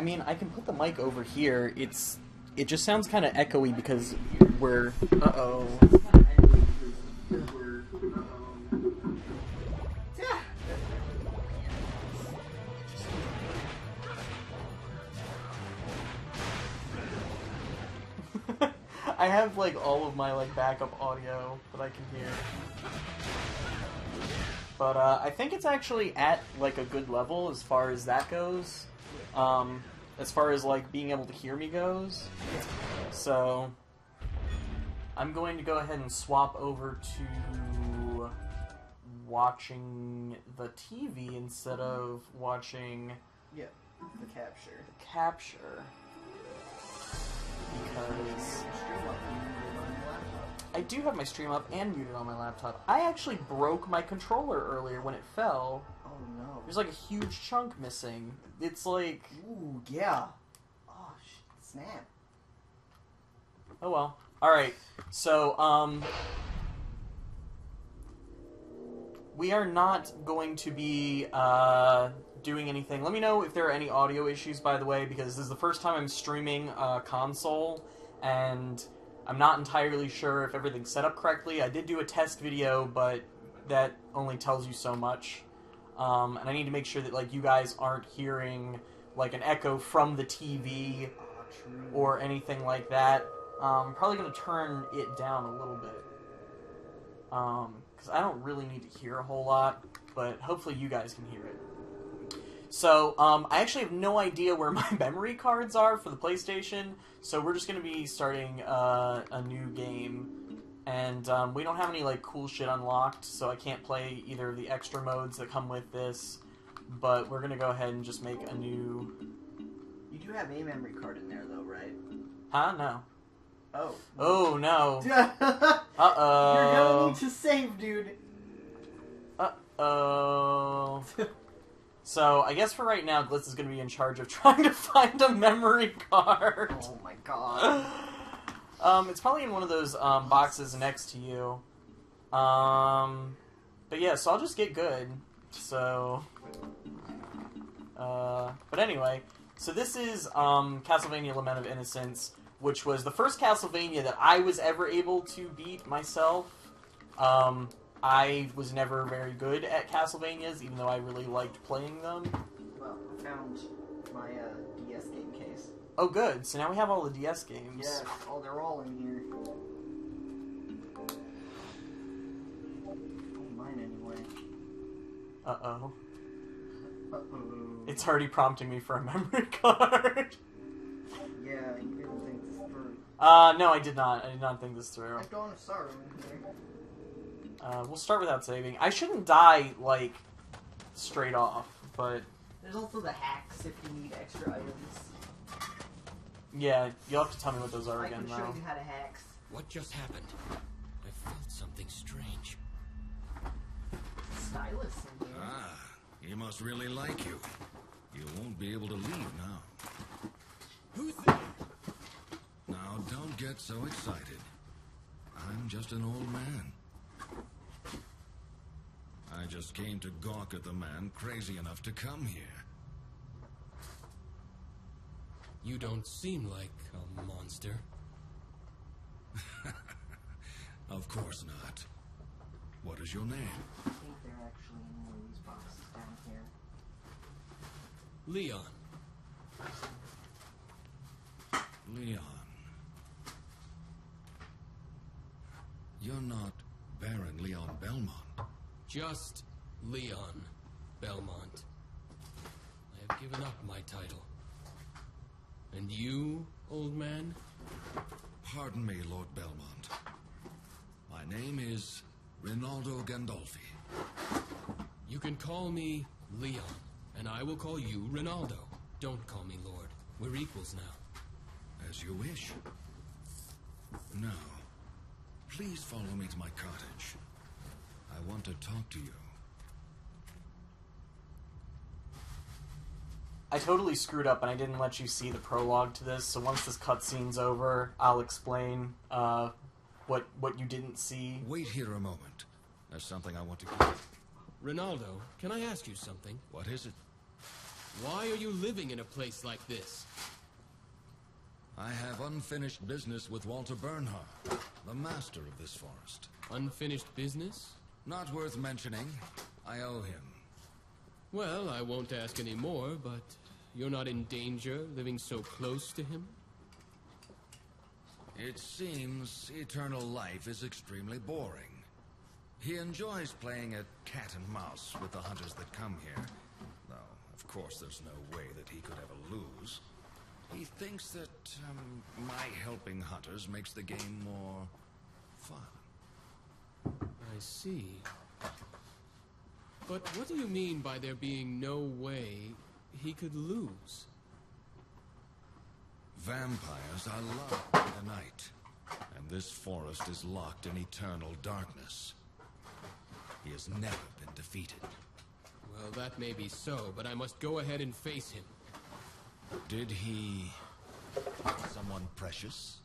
I mean, I can put the mic over here. It just sounds kind of echoey because we're... Uh-oh. I have, like, all of my, like, backup audio that I can hear. But, I think it's actually at, like, a good level as far as that goes. As far as, like, being able to hear me goes. So, I'm going to go ahead and swap over to watching the TV instead of watching... Yeah, the capture. The capture. Because I do have my stream up and muted on my laptop. I actually broke my controller earlier when it fell. Oh no. There's like a huge chunk missing. It's like... Ooh, yeah. Oh, snap. Oh well. Alright, so, we are not going to be, doing anything. Let me know if there are any audio issues, by the way, because this is the first time I'm streaming a console, and I'm not entirely sure if everything's set up correctly. I did do a test video, but that only tells you so much. And I need to make sure that, like, you guys aren't hearing, like, an echo from the TV or anything like that. I'm probably going to turn it down a little bit. Because I don't really need to hear a whole lot, but hopefully you guys can hear it. So, I actually have no idea where my memory cards are for the PlayStation, so we're just going to be starting a new game. And we don't have any, like, cool shit unlocked, so I can't play either of the extra modes that come with this. But we're going to go ahead and just make a new... You do have a memory card in there, though, right? Huh? No. Oh. Oh, no. Uh-oh. You're gonna need to save, dude. Uh-oh. So, I guess for right now, Glitz is going to be in charge of trying to find a memory card. Oh my god. It's probably in one of those boxes next to you. But yeah, so I'll just get good. So, but anyway, so this is Castlevania Lament of Innocence, which was the first Castlevania that I was ever able to beat myself. I was never very good at Castlevanias, even though I really liked playing them. Well, I found my DS game case. Oh, good. So now we have all the DS games. Yeah, they're all in here. Mine anyway. Uh-oh. Uh-oh. It's already prompting me for a memory card. Yeah, you didn't think this through. No, I did not. I did not think this through. I'm going to start in here. We'll start without saving. I shouldn't die, like, straight off, but... There's also the hacks if you need extra items. Yeah, you'll have to tell me what those are again, though. I can show you how to hacks. What just happened? I felt something strange. Stylus in here. Ah, he must really like you. You won't be able to leave now. Who's there? Now, don't get so excited. I'm just an old man. I just came to gawk at the man crazy enough to come here. You don't seem like a monster. Of course not. What is your name? I think they're actually in one of these boxes down here. Leon. Leon. You're not Baron Leon Belmont. Just Leon Belmont. I have given up my title. And you, old man? Pardon me, Lord Belmont. My name is Rinaldo Gandolfi. You can call me Leon, and I will call you Rinaldo. Don't call me Lord. We're equals now. As you wish. Now, please follow me to my cottage. I want to talk to you. I totally screwed up and I didn't let you see the prologue to this, so once this cutscene's over, I'll explain what you didn't see. Wait here a moment. There's something I want to... Rinaldo, can I ask you something? What is it? Why are you living in a place like this? I have unfinished business with Walter Bernhard, the master of this forest. Unfinished business? Not worth mentioning. I owe him. Well, I won't ask any more, but you're not in danger living so close to him? It seems eternal life is extremely boring. He enjoys playing at cat and mouse with the hunters that come here. Though, of course, there's no way that he could ever lose. He thinks that my helping hunters makes the game more fun. I see. But what do you mean by there being no way he could lose? Vampires are locked in the night, and this forest is locked in eternal darkness. He has never been defeated. Well, that may be so, but I must go ahead and face him. Did he... someone precious?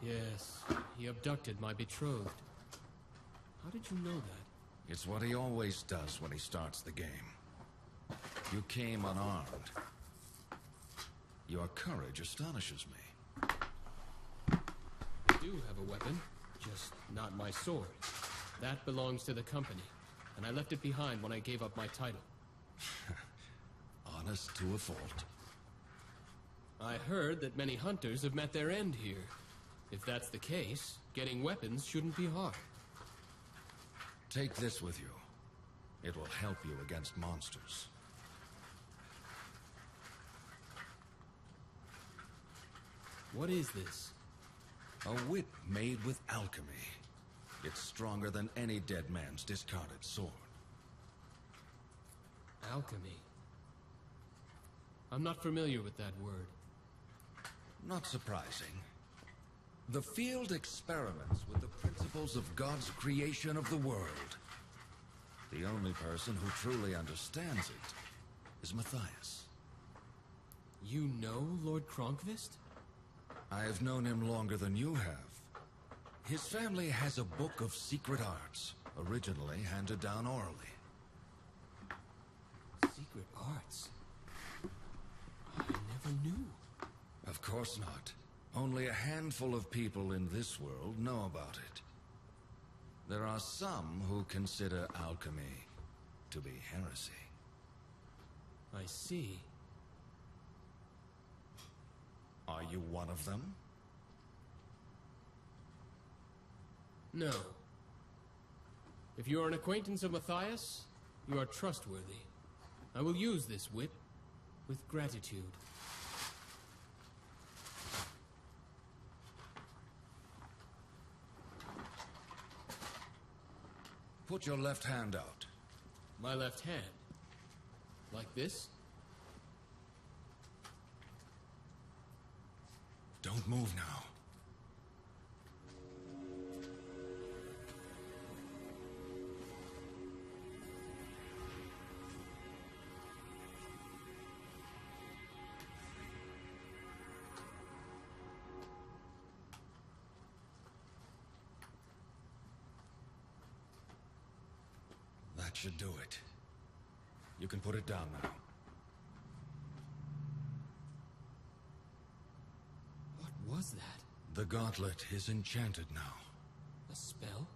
Yes, he abducted my betrothed. How did you know that? It's what he always does when he starts the game. You came unarmed. Your courage astonishes me. I do have a weapon, just not my sword. That belongs to the company, and I left it behind when I gave up my title. Honest to a fault. I heard that many hunters have met their end here. If that's the case, getting weapons shouldn't be hard. Take this with you. It will help you against monsters. What is this? A whip made with alchemy. It's stronger than any dead man's discarded sword. Alchemy. I'm not familiar with that word. Not surprising. The field experiments with the principles of God's creation of the world. The only person who truly understands it is Matthias. You know Lord Kronkvist? I have known him longer than you have. His family has a book of secret arts, originally handed down orally. Secret arts? I never knew. Of course not. Only a handful of people in this world know about it. There are some who consider alchemy to be heresy. I see. Are you one of them? No. If you are an acquaintance of Matthias, you are trustworthy. I will use this whip with gratitude. Put your left hand out. My left hand. Like this? Don't move now. That should do it. You can put it down now. What was that? The gauntlet is enchanted now. A spell?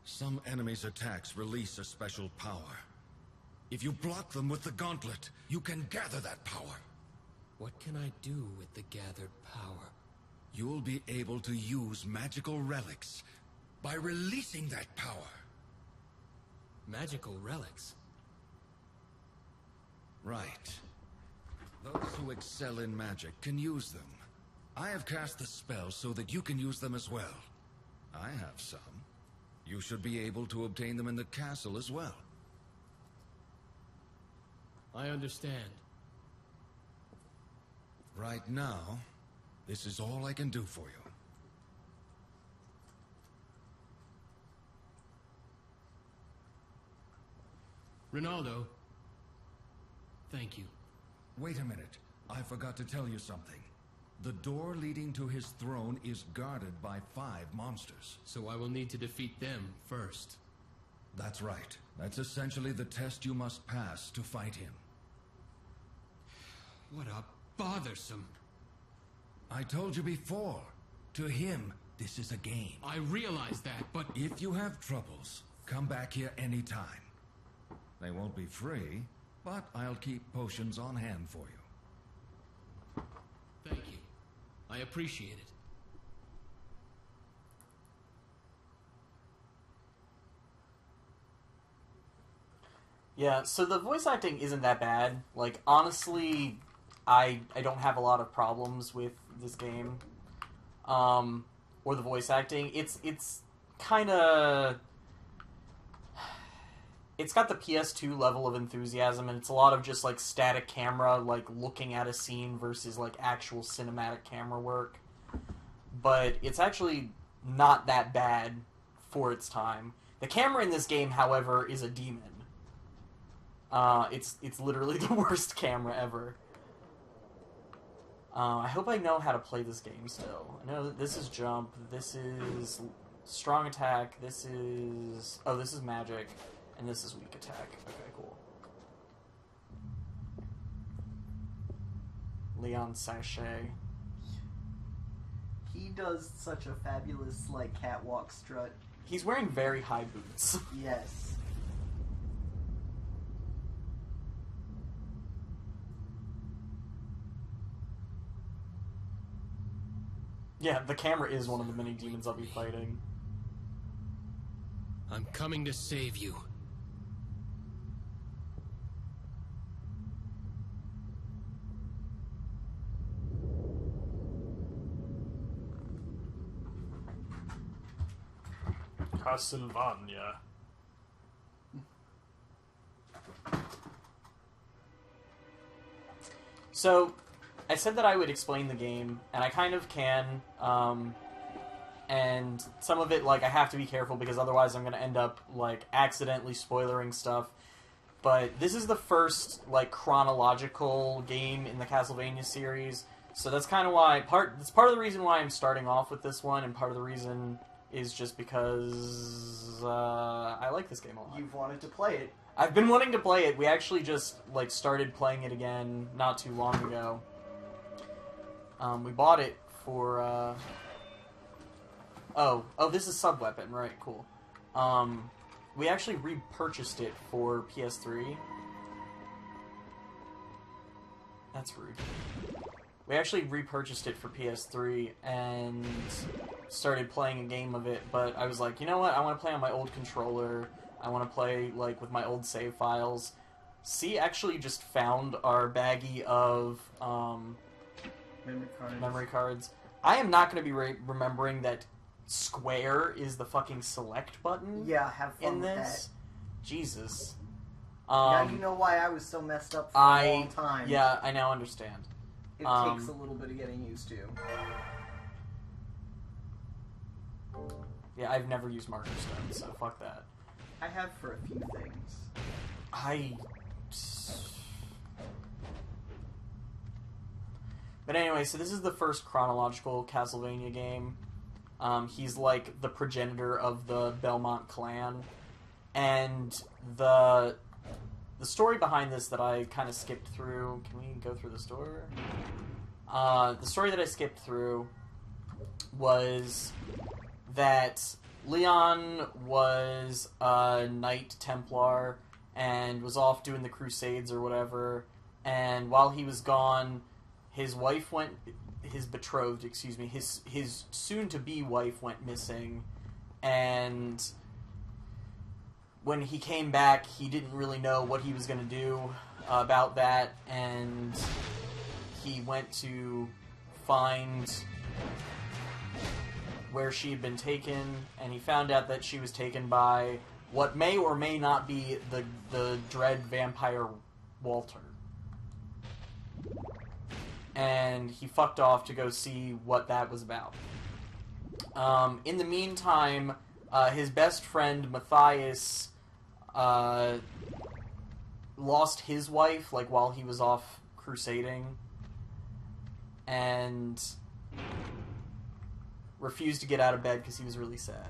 Some enemies' attacks release a special power. If you block them with the gauntlet, you can gather that power. What can I do with the gathered power? You'll be able to use magical relics by releasing that power. Magical relics? Right. Those who excel in magic can use them. I have cast the spell so that you can use them as well. I have some. You should be able to obtain them in the castle as well. I understand. Right now, this is all I can do for you. Ronaldo. Thank you. Wait a minute. I forgot to tell you something. The door leading to his throne is guarded by 5 monsters. So I will need to defeat them first. That's right. That's essentially the test you must pass to fight him. What a bothersome... I told you before. To him, this is a game. I realize that, but... If you have troubles, come back here anytime. They won't be free, but I'll keep potions on hand for you. Thank you. I appreciate it. Yeah, so the voice acting isn't that bad. Like, honestly, I don't have a lot of problems with this game. Or the voice acting. It's kind of... It's got the PS2 level of enthusiasm, and it's a lot of just, like, static camera, like, looking at a scene versus, like, actual cinematic camera work. But it's actually not that bad for its time. The camera in this game, however, is a demon. It's literally the worst camera ever. I hope I know how to play this game still. I know that this is jump, this is strong attack, this is... Oh, this is magic, and this is weak attack. Okay, cool. Leon Sachet. He does such a fabulous, like, catwalk strut. He's wearing very high boots. Yes. Yeah, the camera is one of the many demons I'll be fighting. I'm coming to save you. Castlevania. So, I said that I would explain the game, and I kind of can, and some of it, like, I have to be careful because otherwise I'm going to end up, like, accidentally spoilering stuff. But this is the first, like, chronological game in the Castlevania series, so that's kind of why, that's part of the reason why I'm starting off with this one, and part of the reason is just because I like this game a lot. You've wanted to play it. I've been wanting to play it. We actually just, like, started playing it again not too long ago. We bought it for, Oh, this is Sub-Weapon, right, cool. We actually repurchased it for PS3. That's rude. We actually repurchased it for PS3 and started playing a game of it, but I was like, you know what, I want to play on my old controller. I want to play, like, with my old save files. C actually just found our baggie of, memory cards. I am not going to be remembering that square is the fucking select button. Yeah, have fun in with this. Jesus. Now you know why I was so messed up for a long time. Yeah, I now understand. It takes a little bit of getting used to. Yeah, I've never used marker stone, so fuck that. I have for a few things. But anyway, so this is the first chronological Castlevania game. He's like the progenitor of the Belmont clan. And the story behind this that I kind of skipped through... Can we go through the story? The story that I skipped through was that Leon was a Knight Templar and was off doing the Crusades or whatever. And while he was gone... His wife went, his betrothed, excuse me, his soon-to-be wife went missing, and when he came back, he didn't really know what he was going to do about that, and he went to find where she had been taken, and he found out that she was taken by what may or may not be the dread vampire Walter. And he fucked off to go see what that was about. In the meantime, his best friend, Matthias, lost his wife, like, while he was off crusading, and refused to get out of bed because he was really sad.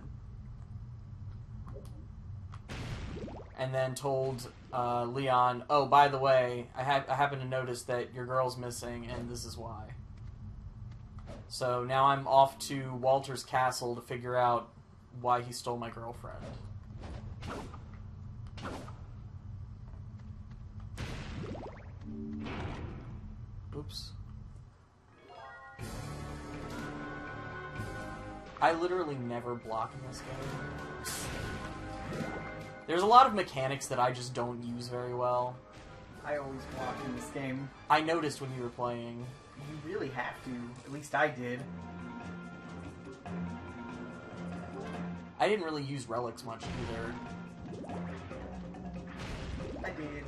and then told Leon, "Oh, by the way, I happen to notice that your girl's missing, and this is why." So now I'm off to Walter's castle to figure out why he stole my girlfriend. Oops. I literally never block in this game. There's a lot of mechanics that I just don't use very well. I always block in this game. I noticed when you were playing. You really have to. At least I did. I didn't really use relics much either. I did.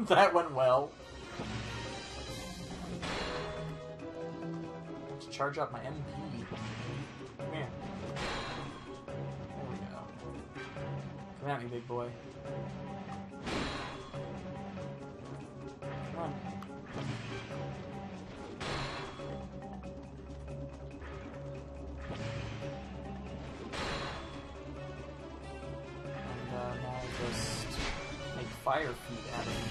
That went well. Let's charge up my MP. Come here. There we go. Come at me, big boy. Come on. And now just make fire feet at him.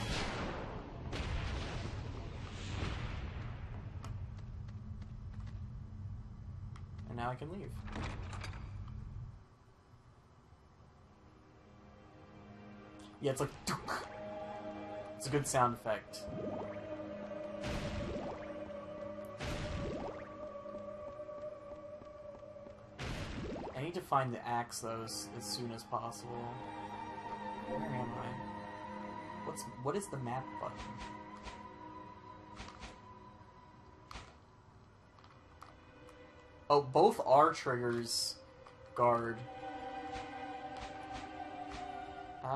And now I can leave. Yeah, it's like... It's a good sound effect. I need to find the axe, though, as soon as possible. Where am I? What is the map button? Oh, both R triggers guard. I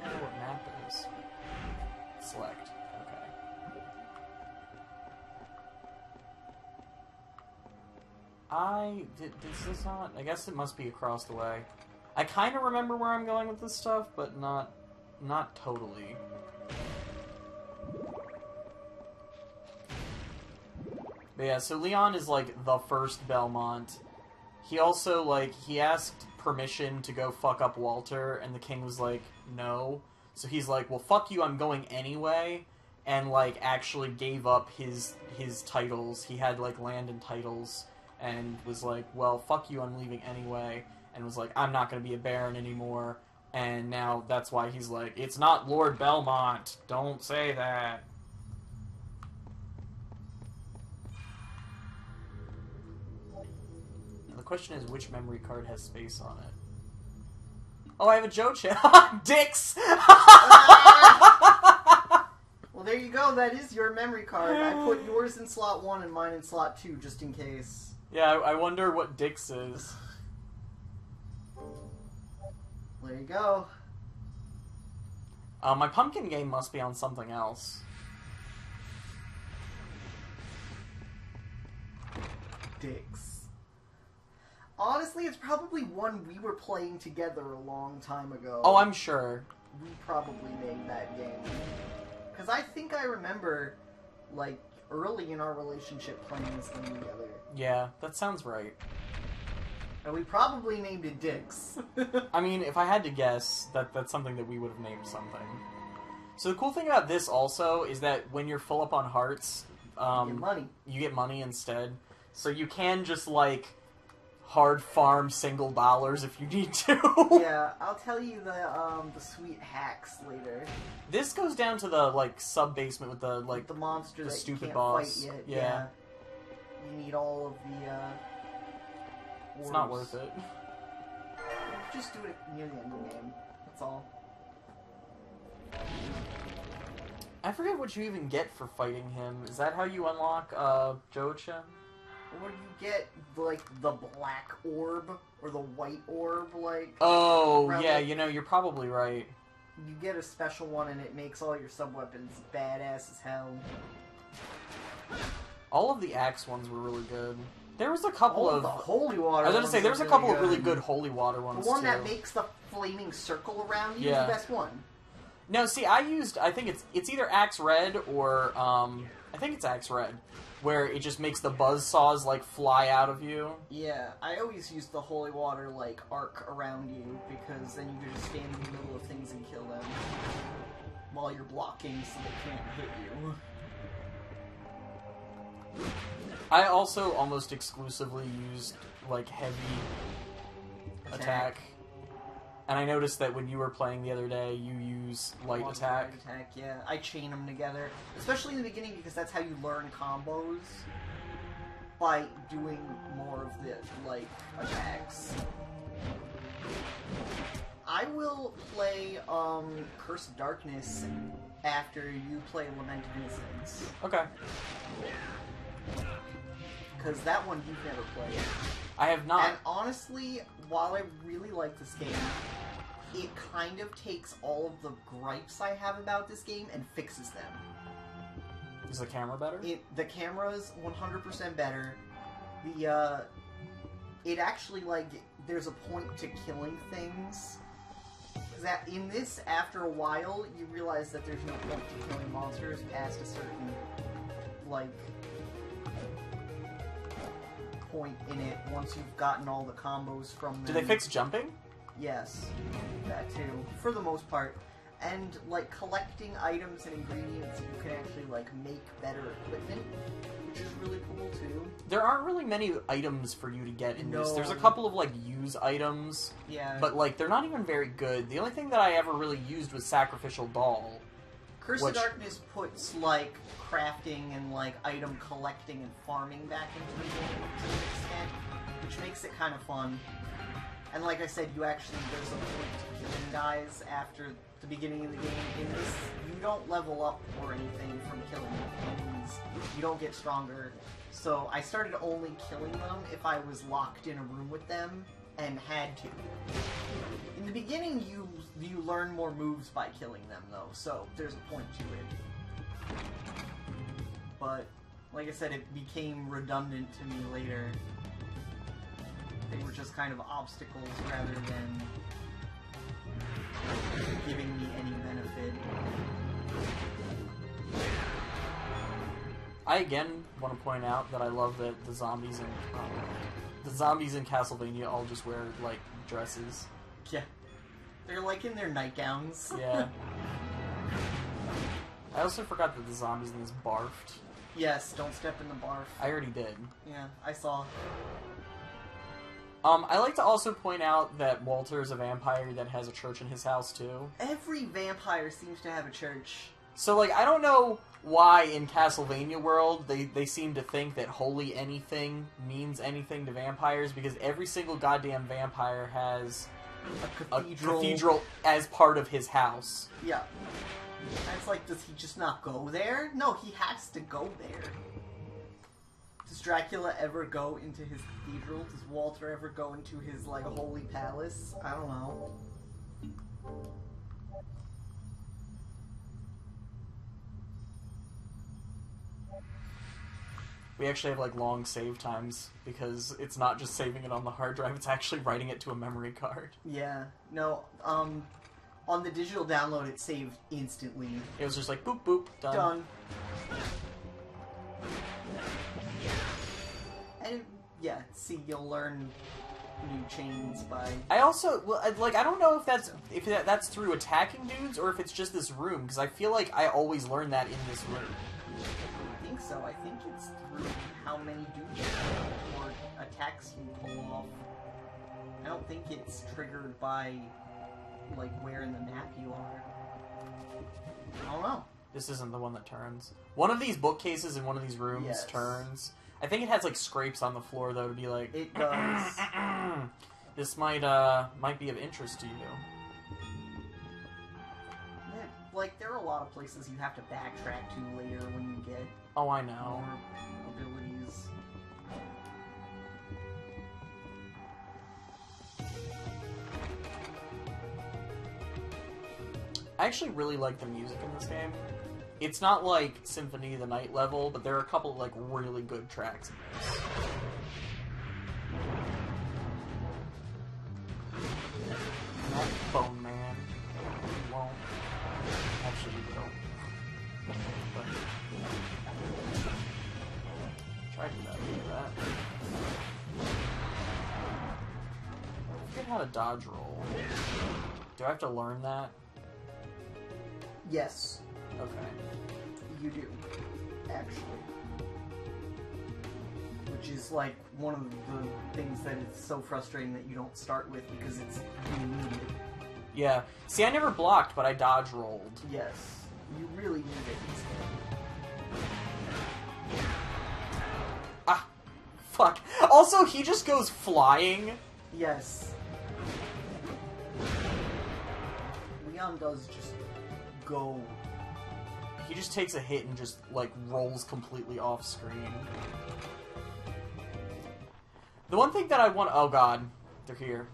don't know what map it is. Select. Okay. This is not... I guess it must be across the way. I kind of remember where I'm going with this stuff, but not totally. But yeah, so Leon is, like, the first Belmont. He also, like, he asked permission to go fuck up Walter, and the king was like, no. So he's like, well, fuck you, I'm going anyway, and, like, actually gave up his titles. He had, like, land and titles, and was like, well, fuck you, I'm leaving anyway, and was like, I'm not gonna be a baron anymore, and now that's why he's like, it's not Lord Belmont, don't say that. The question is, which memory card has space on it? Oh, I have a Joe chip. Dicks! Well, there you go. That is your memory card. I put yours in slot 1 and mine in slot 2, just in case. Yeah, I wonder what Dix is. There you go. My pumpkin game must be on something else. Dicks. Honestly, it's probably one we were playing together a long time ago. Oh, I'm sure. We probably made that game. Because I think I remember, like, early in our relationship playing this game together. Yeah, that sounds right. And we probably named it Dicks. I mean, if I had to guess, that's something that we would have named something. So the cool thing about this also is that when you're full up on hearts, you get money. You get money instead. So you can just, like, hard farm single dollars if you need to. Yeah, I'll tell you the sweet hacks later. This goes down to the, like, sub-basement with the, like, the monster the that stupid you can't boss. fight yet. Yeah. You need all of the, It's not worth it. Just do it near the end of the game. That's all. I forget what you even get for fighting him. Is that how you unlock, Jochen? Or you get, like, the black orb, or the white orb, like... Oh, relic. yeah, you know, you're probably right. You get a special one, and it makes all your sub-weapons badass as hell. All of the axe ones were really good. There was a couple All of... the holy water I was gonna say, there's a couple of really good. good holy water ones, The one too. that makes the flaming circle around you is Yeah. the best one. No, see, I think it's either Axe Red or, I think it's Axe Red, where it just makes the buzzsaws, like, fly out of you. Yeah, I always use the holy water, like, arc around you, because then you can just stand in the middle of things and kill them while you're blocking so they can't hit you. I also almost exclusively used, like, heavy attack. And I noticed that when you were playing the other day, you use light attack. Light attack, yeah. I chain them together, especially in the beginning because that's how you learn combos, by doing more of the, like, attacks. I will play, Curse of Darkness after you play Lament of Innocence. Okay. Because that one you've never played. I have not. And honestly, while I really like this game, it kind of takes all of the gripes I have about this game and fixes them. Is the camera better? The camera's 100% better. It actually, like, there's a point to killing things. That in this, after a while, you realize that there's no point to killing monsters past a certain, like, point in it once you've gotten all the combos from them. Do they fix jumping? Yes, that too, for the most part. And, like, collecting items and ingredients, you can actually, like, make better equipment, which is really cool too. There aren't really many items for you to get in this. No. There's a couple of, like, use items. Yeah. But, like, they're not even very good. The only thing that I ever really used was Sacrificial Doll. Curse of Darkness puts, like, crafting and, like, item collecting and farming back into the game to an extent, which makes it kind of fun. And like I said, there's a point to killing guys after the beginning of the game. In this, you don't level up or anything from killing enemies. You don't get stronger. So I started only killing them if I was locked in a room with them and had to. In the beginning, you learn more moves by killing them, though, so there's a point to it. But, like I said, it became redundant to me later. They were just kind of obstacles rather than giving me any benefit. I again want to point out that I love that the zombies in Castlevania all just wear, like, dresses. Yeah. They're like in their nightgowns. Yeah. I also forgot that the zombies in this barfed. Yes, don't step in the barf. I already did. Yeah, I saw. I like to also point out that Walter is a vampire that has a church in his house, too. Every vampire seems to have a church. So, like, I don't know why in Castlevania world they seem to think that holy anything means anything to vampires, because every single goddamn vampire has a cathedral as part of his house. Yeah. And it's like, does he just not go there? No, he has to go there. Does Dracula ever go into his cathedral? Does Walter ever go into his, like, holy palace? I don't know. We actually have, like, long save times, because it's not just saving it on the hard drive, it's actually writing it to a memory card. Yeah. No, on the digital download, it saved instantly. It was just like, boop, boop, done. Done. And, yeah, see, you'll learn new chains by... I also, like, I don't know if that's through attacking dudes, or if it's just this room, because I feel like I always learn that in this room. I think so. I think it's through how many dudes or attacks you pull off. I don't think it's triggered by, like, where in the map you are. I don't know. This isn't the one that turns. One of these bookcases in one of these rooms turns. I think it has, like, scrapes on the floor, though, to be like... It does. This might be of interest to you. Yeah, like, there are a lot of places you have to backtrack to later when you get... Oh, I know. More abilities. I actually really like the music in this game. It's not like Symphony of the Night level, but there are a couple of, like, really good tracks in this. Not Bone Man. You won't. Try to do that. I forget how to dodge roll. Do I have to learn that? Yes, Okay. you do. Actually. Which is like one of the things that is so frustrating that you don't start with because it's you need it. Yeah. See, I never blocked, but I dodge rolled. Yes. You really need it. Ah! Fuck. Also, he just goes flying. Yes. Leon does just go. He just takes a hit and just, like, rolls completely off screen. The one thing that I want... Oh, God. They're here.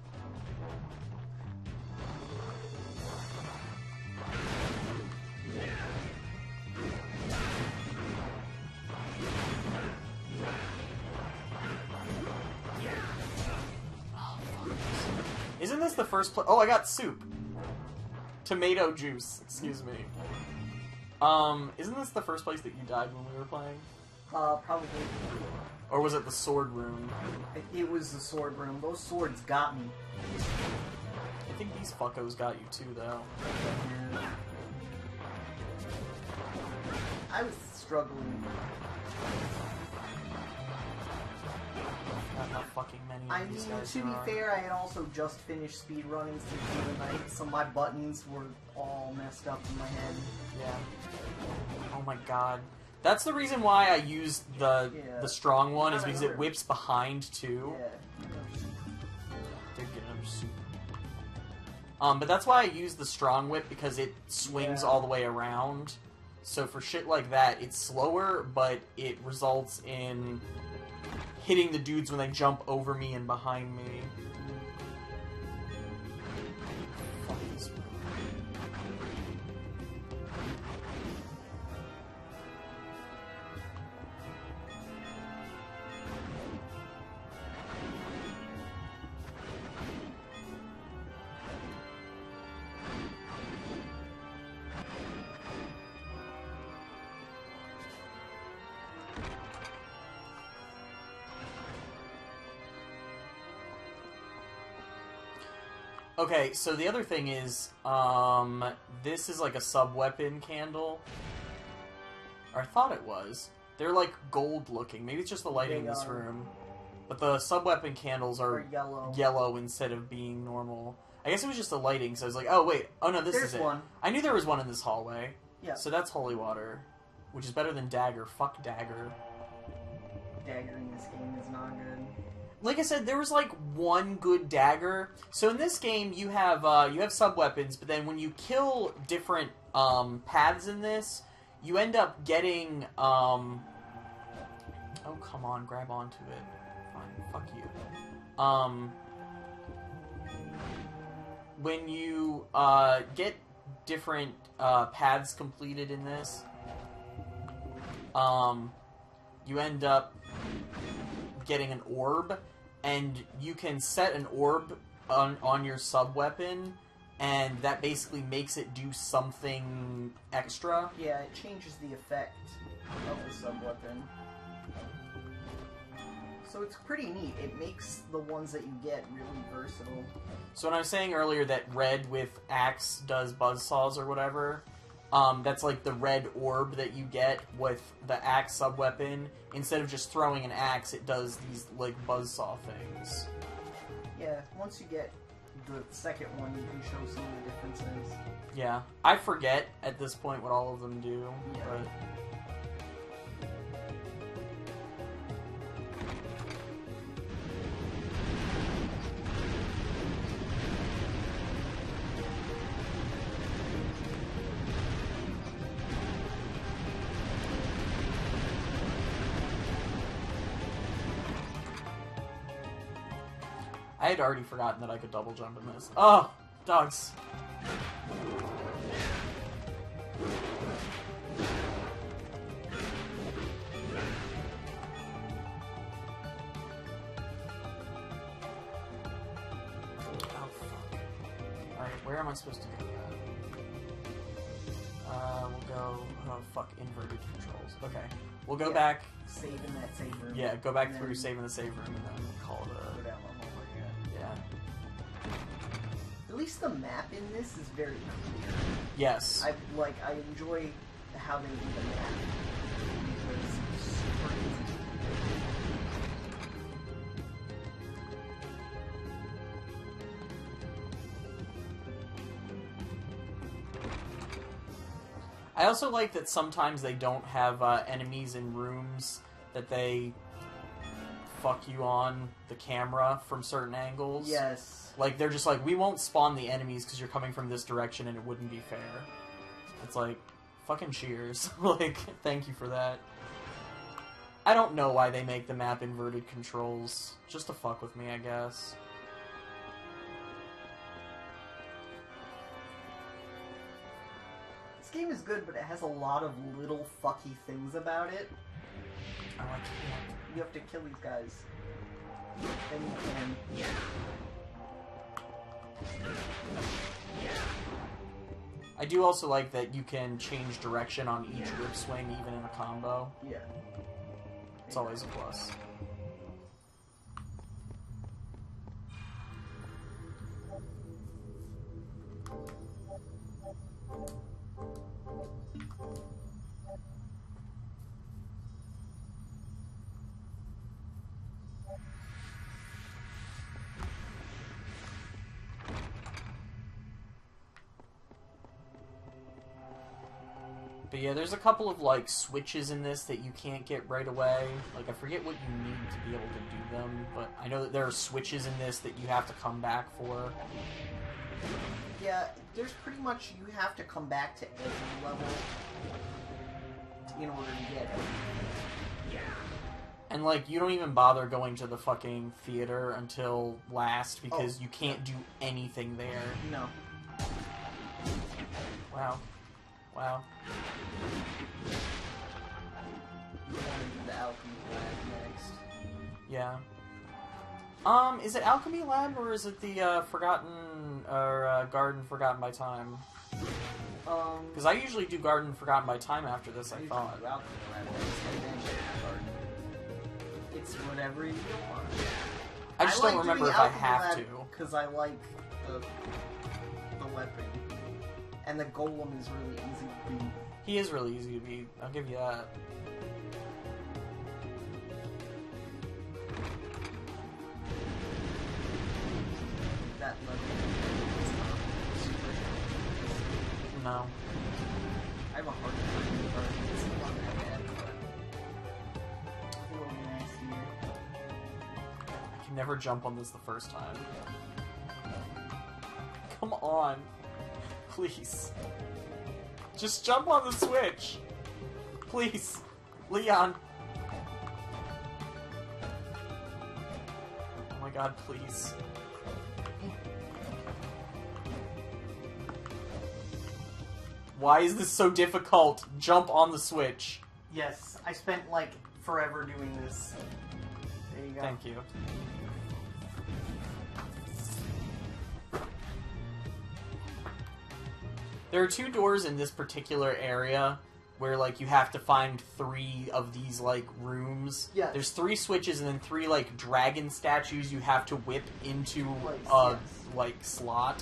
Isn't this the first place? Oh, I got soup. Tomato juice. Excuse me. Isn't this the first place that you died when we were playing? Probably. Or was it the sword room? It was the sword room. Those swords got me. I think these fuckos got you too, though. Yeah. I was struggling. Not how fucking many I of mean, these guys to be there are. fair, I had also just finished speedrunning Symphony of the Night, so my buttons were all messed up in my head. Yeah. Oh my god. That's the reason why I used the strong one, is because it whips behind too. Yeah. Did get another soup. But that's why I use the strong whip, because it swings all the way around. So for shit like that, it's slower, but it results in hitting the dudes when they jump over me and behind me. Fuck this one. Okay, so the other thing is, this is like a sub-weapon candle. Or I thought it was. They're like gold looking. Maybe it's just the lighting in this room. But the sub-weapon candles are yellow instead of being normal. I guess it was just the lighting, so I was like, oh wait, oh no, this is it. One. I knew there was one in this hallway. Yeah. So that's holy water. Which is better than dagger. Fuck dagger. Dagger in this game is not good. Like I said, there was like one good dagger. So in this game, you have sub weapons, but then when you kill different paths in this, you end up getting oh come on, grab onto it. Fine, fuck you. When you get different paths completed in this, you end up getting an orb. And you can set an orb on your sub-weapon, and that basically makes it do something extra. Yeah, it changes the effect of the sub-weapon. So it's pretty neat. It makes the ones that you get really versatile. So when I was saying earlier that red with axe does buzzsaws or whatever, that's like the red orb that you get with the axe sub-weapon. Instead of just throwing an axe, it does these, like, buzzsaw things. Yeah, once you get the second one, you can show some of the differences. Yeah. I forget, at this point, what all of them do, but... I had already forgotten that I could double jump in this. Oh! Dogs. Oh, fuck. Alright, where am I supposed to go? fuck, inverted controls. Okay. We'll go back. Save in that save room. Yeah, go back And through, then save in the save room, and then call it go a... down one more again. Yeah. At least the map in this is very clear. Yes. I enjoy how they do the map. It's super easy. I also like that sometimes they don't have enemies in rooms that they fuck you on the camera from certain angles. Yes. Like, they're just like, we won't spawn the enemies because you're coming from this direction and it wouldn't be fair. It's like, fucking cheers. Like, thank you for that. I don't know why they make the map inverted controls. Just to fuck with me, I guess. This game is good, but it has a lot of little fucky things about it. Oh, I can't. You have to kill these guys. Then you can. I do also like that you can change direction on each whip swing, even in a combo. Yeah. It's always a plus. But yeah, there's a couple of, like, switches in this that you can't get right away. Like, I forget what you need to be able to do them, but I know that there are switches in this that you have to come back for. Yeah, there's pretty much, you have to come back to every level in order to get it. And, like, you don't even bother going to the fucking theater until last because you can't do anything there. No. Wow. Wow. You want to do the alchemy lab next. Yeah. Is it Alchemy Lab or is it the Garden Forgotten by Time? Because I usually do Garden Forgotten by Time after this, I thought. Do alchemy lab next, and then the garden. It's whatever you want. I just don't remember if I have to. Because I like the weapon. And the golem is really easy to beat. He is really easy to beat. I'll give you that. That level is not super challenging. No. I have a hard time with it. It's not that bad, but a little nastier. I can never jump on this the first time. Come on. Please. Just jump on the switch. Please. Leon. Oh my god, please. Why is this so difficult? Jump on the switch. Yes, I spent like forever doing this. There you go. Thank you. There are 2 doors in this particular area where, like, you have to find 3 of these, like, rooms. Yes. There's 3 switches and then 3, like, dragon statues you have to whip into Place, a, yes. like, slot.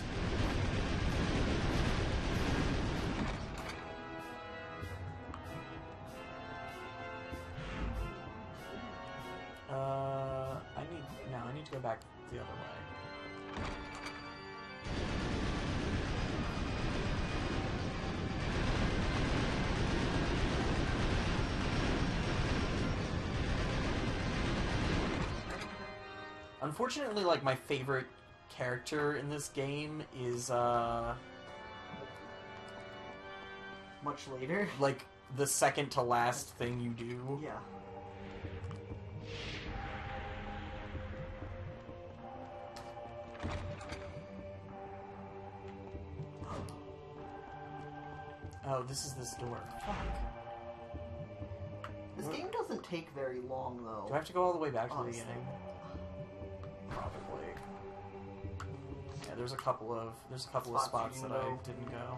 I need to go back the other way. Unfortunately, like, my favorite character in this game is, Much later. like, the second to last thing you do. Yeah. Oh, this is this door. Fuck. This game doesn't take very long, though. Do I have to go all the way back to the Honestly. beginning? Probably. Yeah, there's a couple of Spots spots you that I didn't go.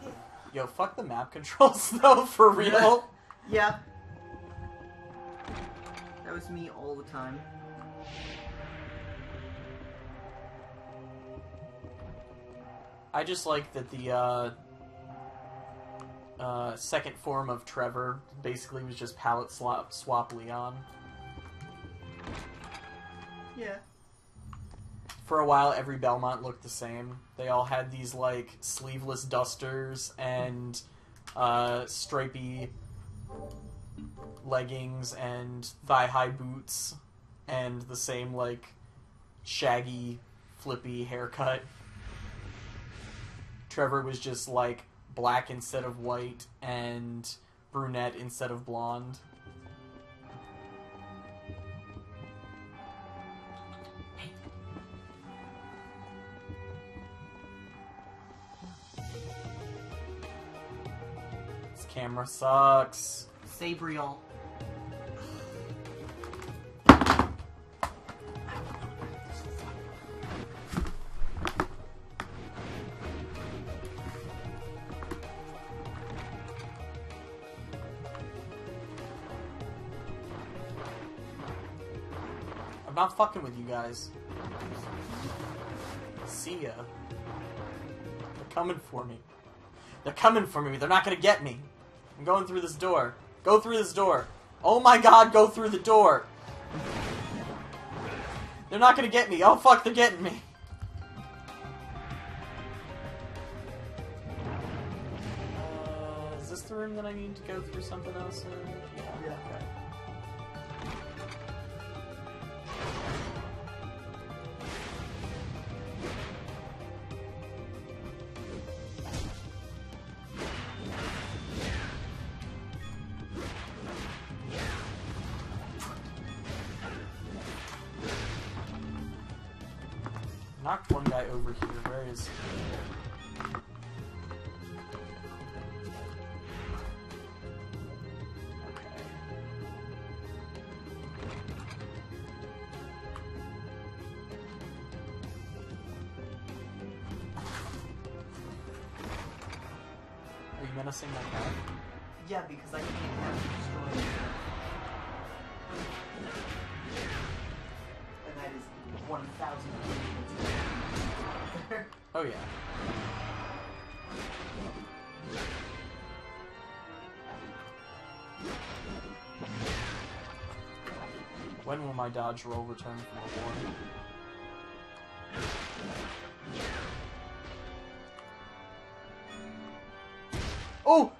didn't go. Yo, fuck the map controls, though, for real. Yeah. That was me all the time. I just like that the, second form of Trevor basically was just palette swap Leon. Yeah. For a while, every Belmont looked the same. They all had these, like, sleeveless dusters and, stripy leggings and thigh-high boots and the same, like, shaggy, flippy haircut. Trevor was just, like, black instead of white and brunette instead of blonde. This camera sucks. Sabriel. I'm not fucking with you guys. See ya. They're coming for me. They're coming for me. They're not gonna get me. I'm going through this door. Go through this door. Oh my god, go through the door. They're not gonna get me. Oh fuck, they're getting me. Is this the room that I need to go through something else in? Yeah. Okay. Knocked one guy over here. Where is he? Okay. Are you menacing my cat? Yeah, because I can't have it destroyed. And that is 1,000 people. Oh yeah. When will my dodge roll return from a war? Oh!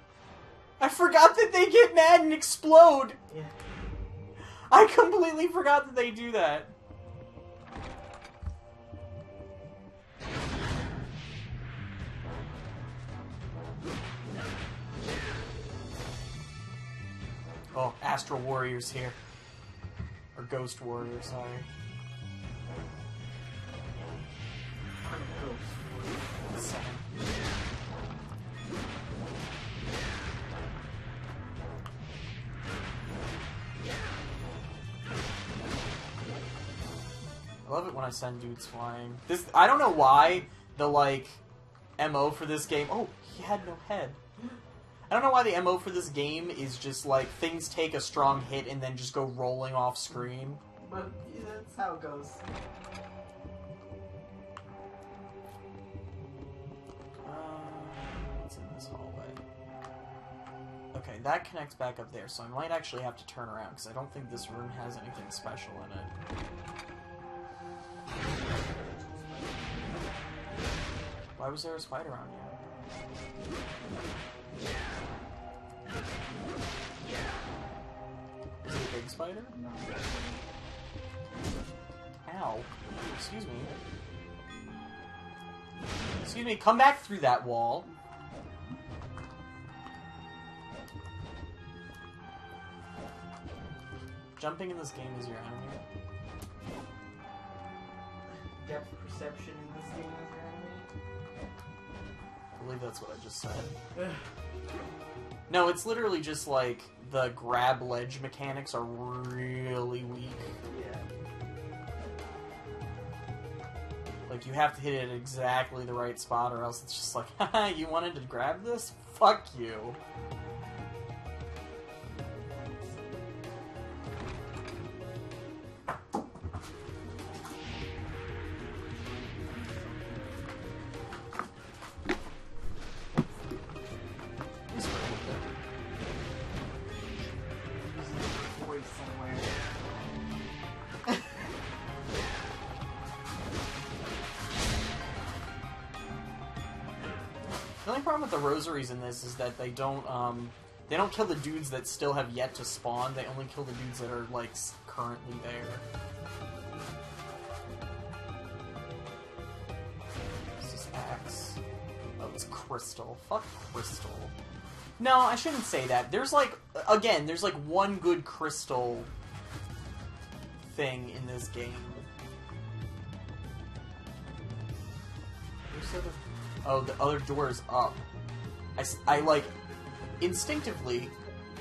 I forgot that they get mad and explode! Yeah. I completely forgot that they do that. Oh, Astral Warrior's here. Or Ghost Warrior, sorry. Second. I love it when I send dudes flying. This, I don't know why the, like, MO for this game... Oh, he had no head. I don't know why the MO for this game is just, like, things take a strong hit and then just go rolling off screen. But yeah, that's how it goes. What's in this hallway? Okay, that connects back up there, so I might actually have to turn around, because I don't think this room has anything special in it. Why was there a spider on here? Is it a big spider? Ow. Excuse me. Excuse me, come back through that wall. Jumping in this game is your enemy. Depth perception in this game is your enemy. I believe that's what I just said. No, it's literally just like the grab ledge mechanics are really weak. Yeah. Like, you have to hit it at exactly the right spot, or else it's just like, haha, you wanted to grab this? Fuck you. The only problem with the rosaries in this is that they don't kill the dudes that still have yet to spawn. They only kill the dudes that are, like, currently there. It's just axe. Oh, it's crystal. Fuck crystal. No, I shouldn't say that. There's, like, again, there's, like, one good crystal thing in this game. Oh, the other door is up. I like, instinctively,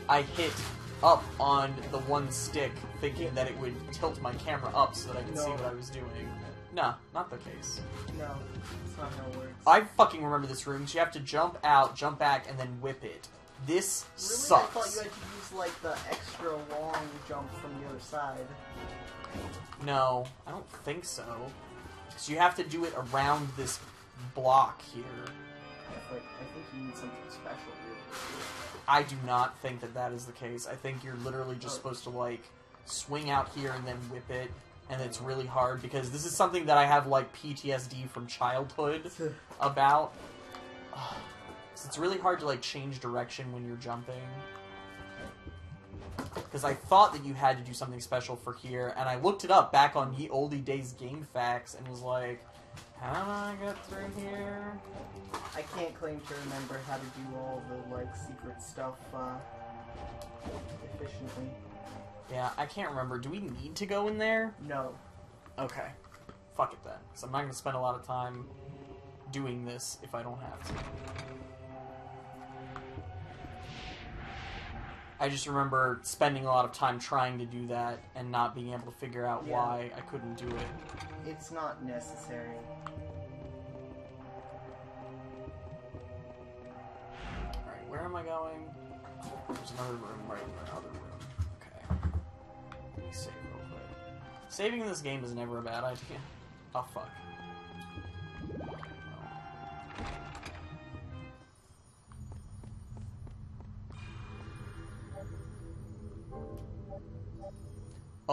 I hit up on the one stick, thinking that it would tilt my camera up so that I could see what I was doing. Nah, not the case. No, that's not how it works. I fucking remember this room. So you have to jump out, jump back, and then whip it. This sucks. I thought you had to use, like, the extra long jump from the other side. No, I don't think so. Because you have to do it around this block here. I think you need something special here. I do not think that that is the case. I think you're literally just supposed to, like, swing out here and then whip it, and it's really hard, because this is something that I have, like, PTSD from childhood about. It's really hard to, like, change direction when you're jumping. Because I thought that you had to do something special for here, and I looked it up back on Ye Olde Days Game Facts, and was like, how do I get through here? I can't claim to remember how to do all the, like, secret stuff, efficiently. Yeah, I can't remember. Do we need to go in there? No. Okay. Fuck it then. So I'm not going to spend a lot of time doing this if I don't have to. I just remember spending a lot of time trying to do that and not being able to figure out why I couldn't do it. It's not necessary. Alright, where am I going? There's another room right in the other room. Okay. Let me save real quick. Saving in this game is never a bad idea. Oh, fuck.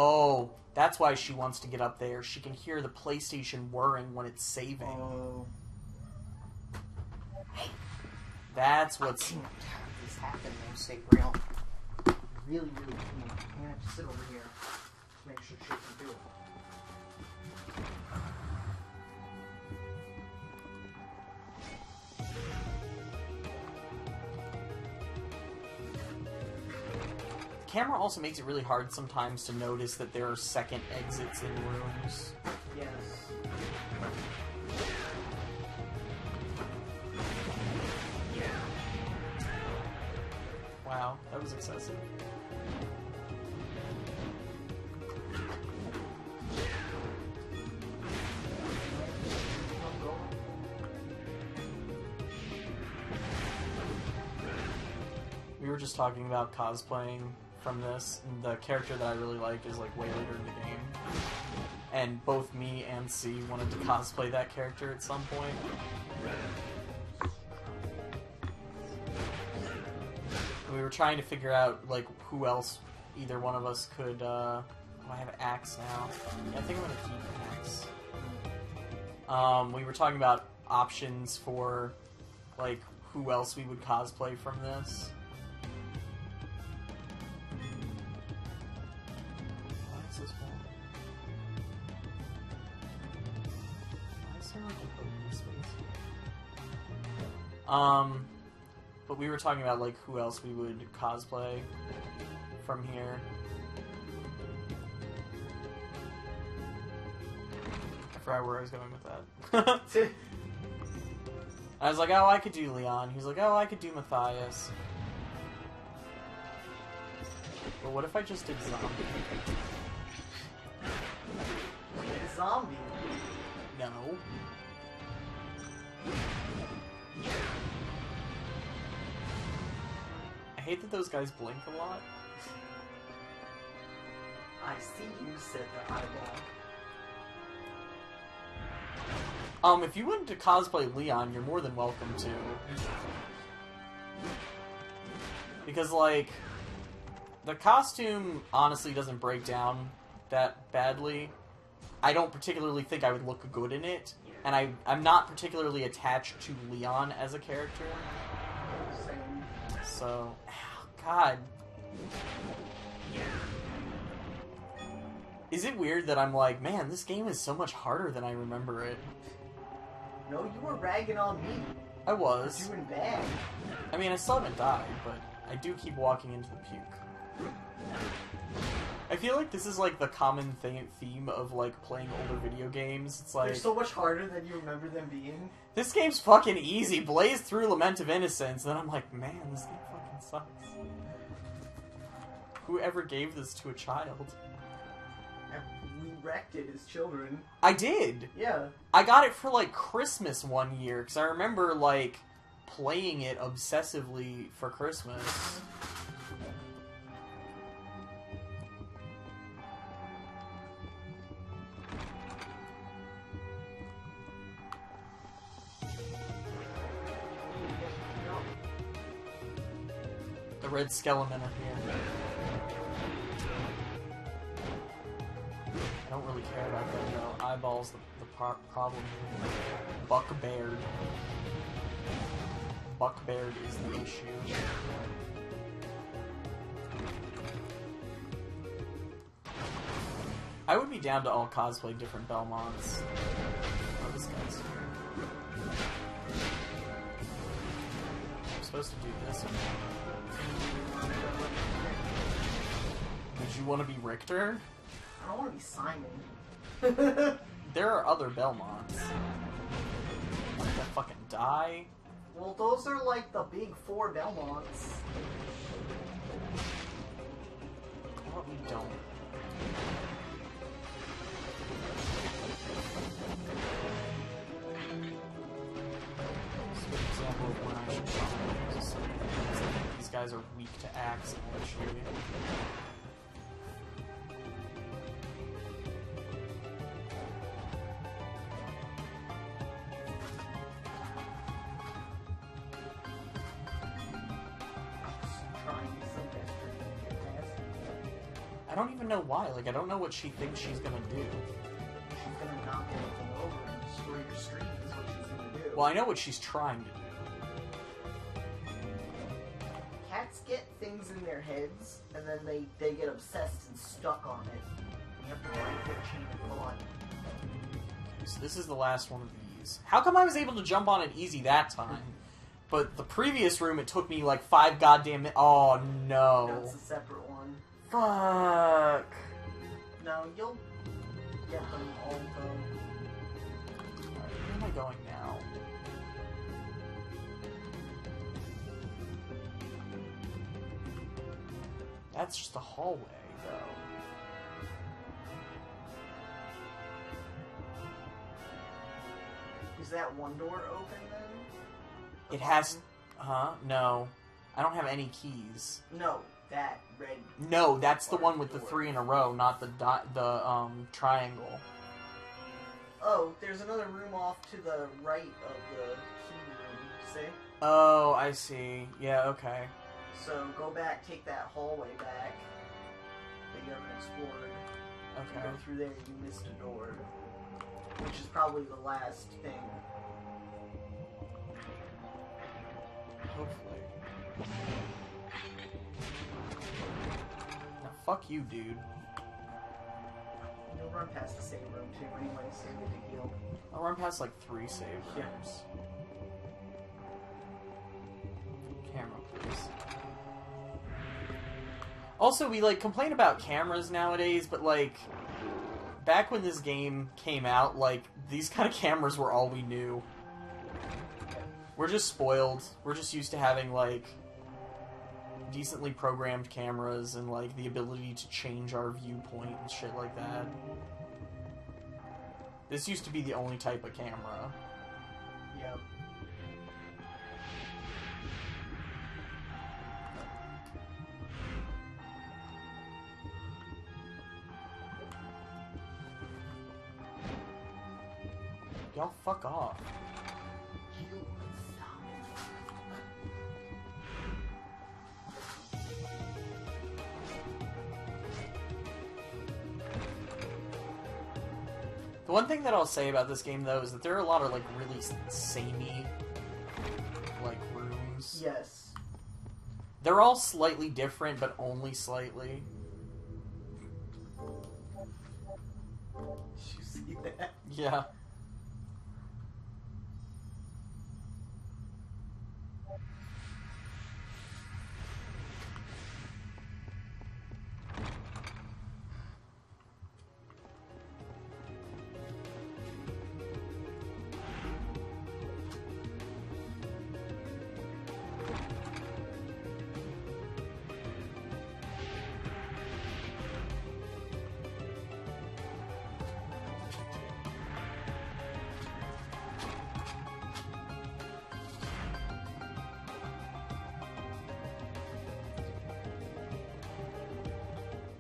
Oh, that's why she wants to get up there. She can hear the PlayStation whirring when it's saving. Oh. Hey. That's what's... I can't have this happen, though, Sabriel. Really, really can't. I'm gonna have to sit over here to make sure she can do it. The camera also makes it really hard sometimes to notice that there are second exits in rooms. Yes. Wow, that was excessive. We were just talking about cosplaying from this, and the character that I really like is like way later in the game. And both me and C wanted to cosplay that character at some point. We were trying to figure out like who else either one of us could I have an axe now. Yeah, I think I'm gonna keep an axe. We were talking about options for like who else we would cosplay from this. But we were talking about like who else we would cosplay from here. I forgot where I was going with that. I was like, oh, I could do Leon. He's like, oh, I could do Matthias. But what if I just did zombie? Zombie? No. I hate that those guys blink a lot. I see you said the eyeball. If you wanted to cosplay Leon, you're more than welcome to. Because, like, the costume honestly doesn't break down that badly. I don't particularly think I would look good in it, and I'm not particularly attached to Leon as a character. Same. So, God. Is it weird that I'm like, man, this game is so much harder than I remember it? No, you were ragging on me. I was. You're doing bad. I mean, I still haven't died, but I do keep walking into the puke. I feel like this is like the common theme of like playing older video games. It's like, They're so much harder than you remember them being. this game's fucking easy. Blaze through Lament of Innocence, and then I'm like, man, this game fucking sucks. Whoever gave this to a child? And we wrecked it as children. I did. Yeah. I got it for like Christmas one year because I remember like playing it obsessively for Christmas. The red skeleton are here. I don't really care about them though. Eyeballs the problem here. Buckbeard. Buckbeard is the issue. I would be down to all cosplay different Belmonts. Oh, this guy's here. I'm supposed to do this. Would you want to be Richter? I don't want to be Simon. There are other Belmonts. Want to fucking die? Well, those are like the big four Belmonts. How about we don't? This is a good example of when I should probably use something. These guys are weak to axe, actually. I don't even know why. Like, I don't know what she thinks she's gonna do. She's gonna knock everything over and destroy your screen is what she's gonna do. Well, I know what she's trying to do. Cats get things in their heads, and then they get obsessed and stuck on it. You have to break their chain of thought. So this is the last one of these. How come I was able to jump on it easy that time? But the previous room, it took me like 5 goddamn minutes. Oh, no. That's a separate one. Fuck. No, you'll get them all done. Alright, where am I going now? That's just a hallway, though. Is that one door open then? It has... Huh? No. I don't have any keys. No, that red. No, that's the one with the door. 3 in a row, not the triangle. Oh, there's another room off to the right of the key room. See? Oh, I see. Yeah, okay. So go back, take that hallway back that you haven't explored. Okay. Go through there, you missed a door, which is probably the last thing. Hopefully. Now, fuck you, dude. You'll run past the same room too, anyway, so you get to heal. I'll run past like 3 save rooms. Camera, please. Also, we like complain about cameras nowadays, but like back when this game came out, like these kind of cameras were all we knew. We're just spoiled. We're just used to having like decently programmed cameras and like the ability to change our viewpoint and shit like that. This used to be the only type of camera. Yep. Y'all fuck off. The one thing that I'll say about this game, though, is that there are a lot of, like, really samey, like, rooms. Yes. They're all slightly different, but only slightly. Did you see that? Yeah.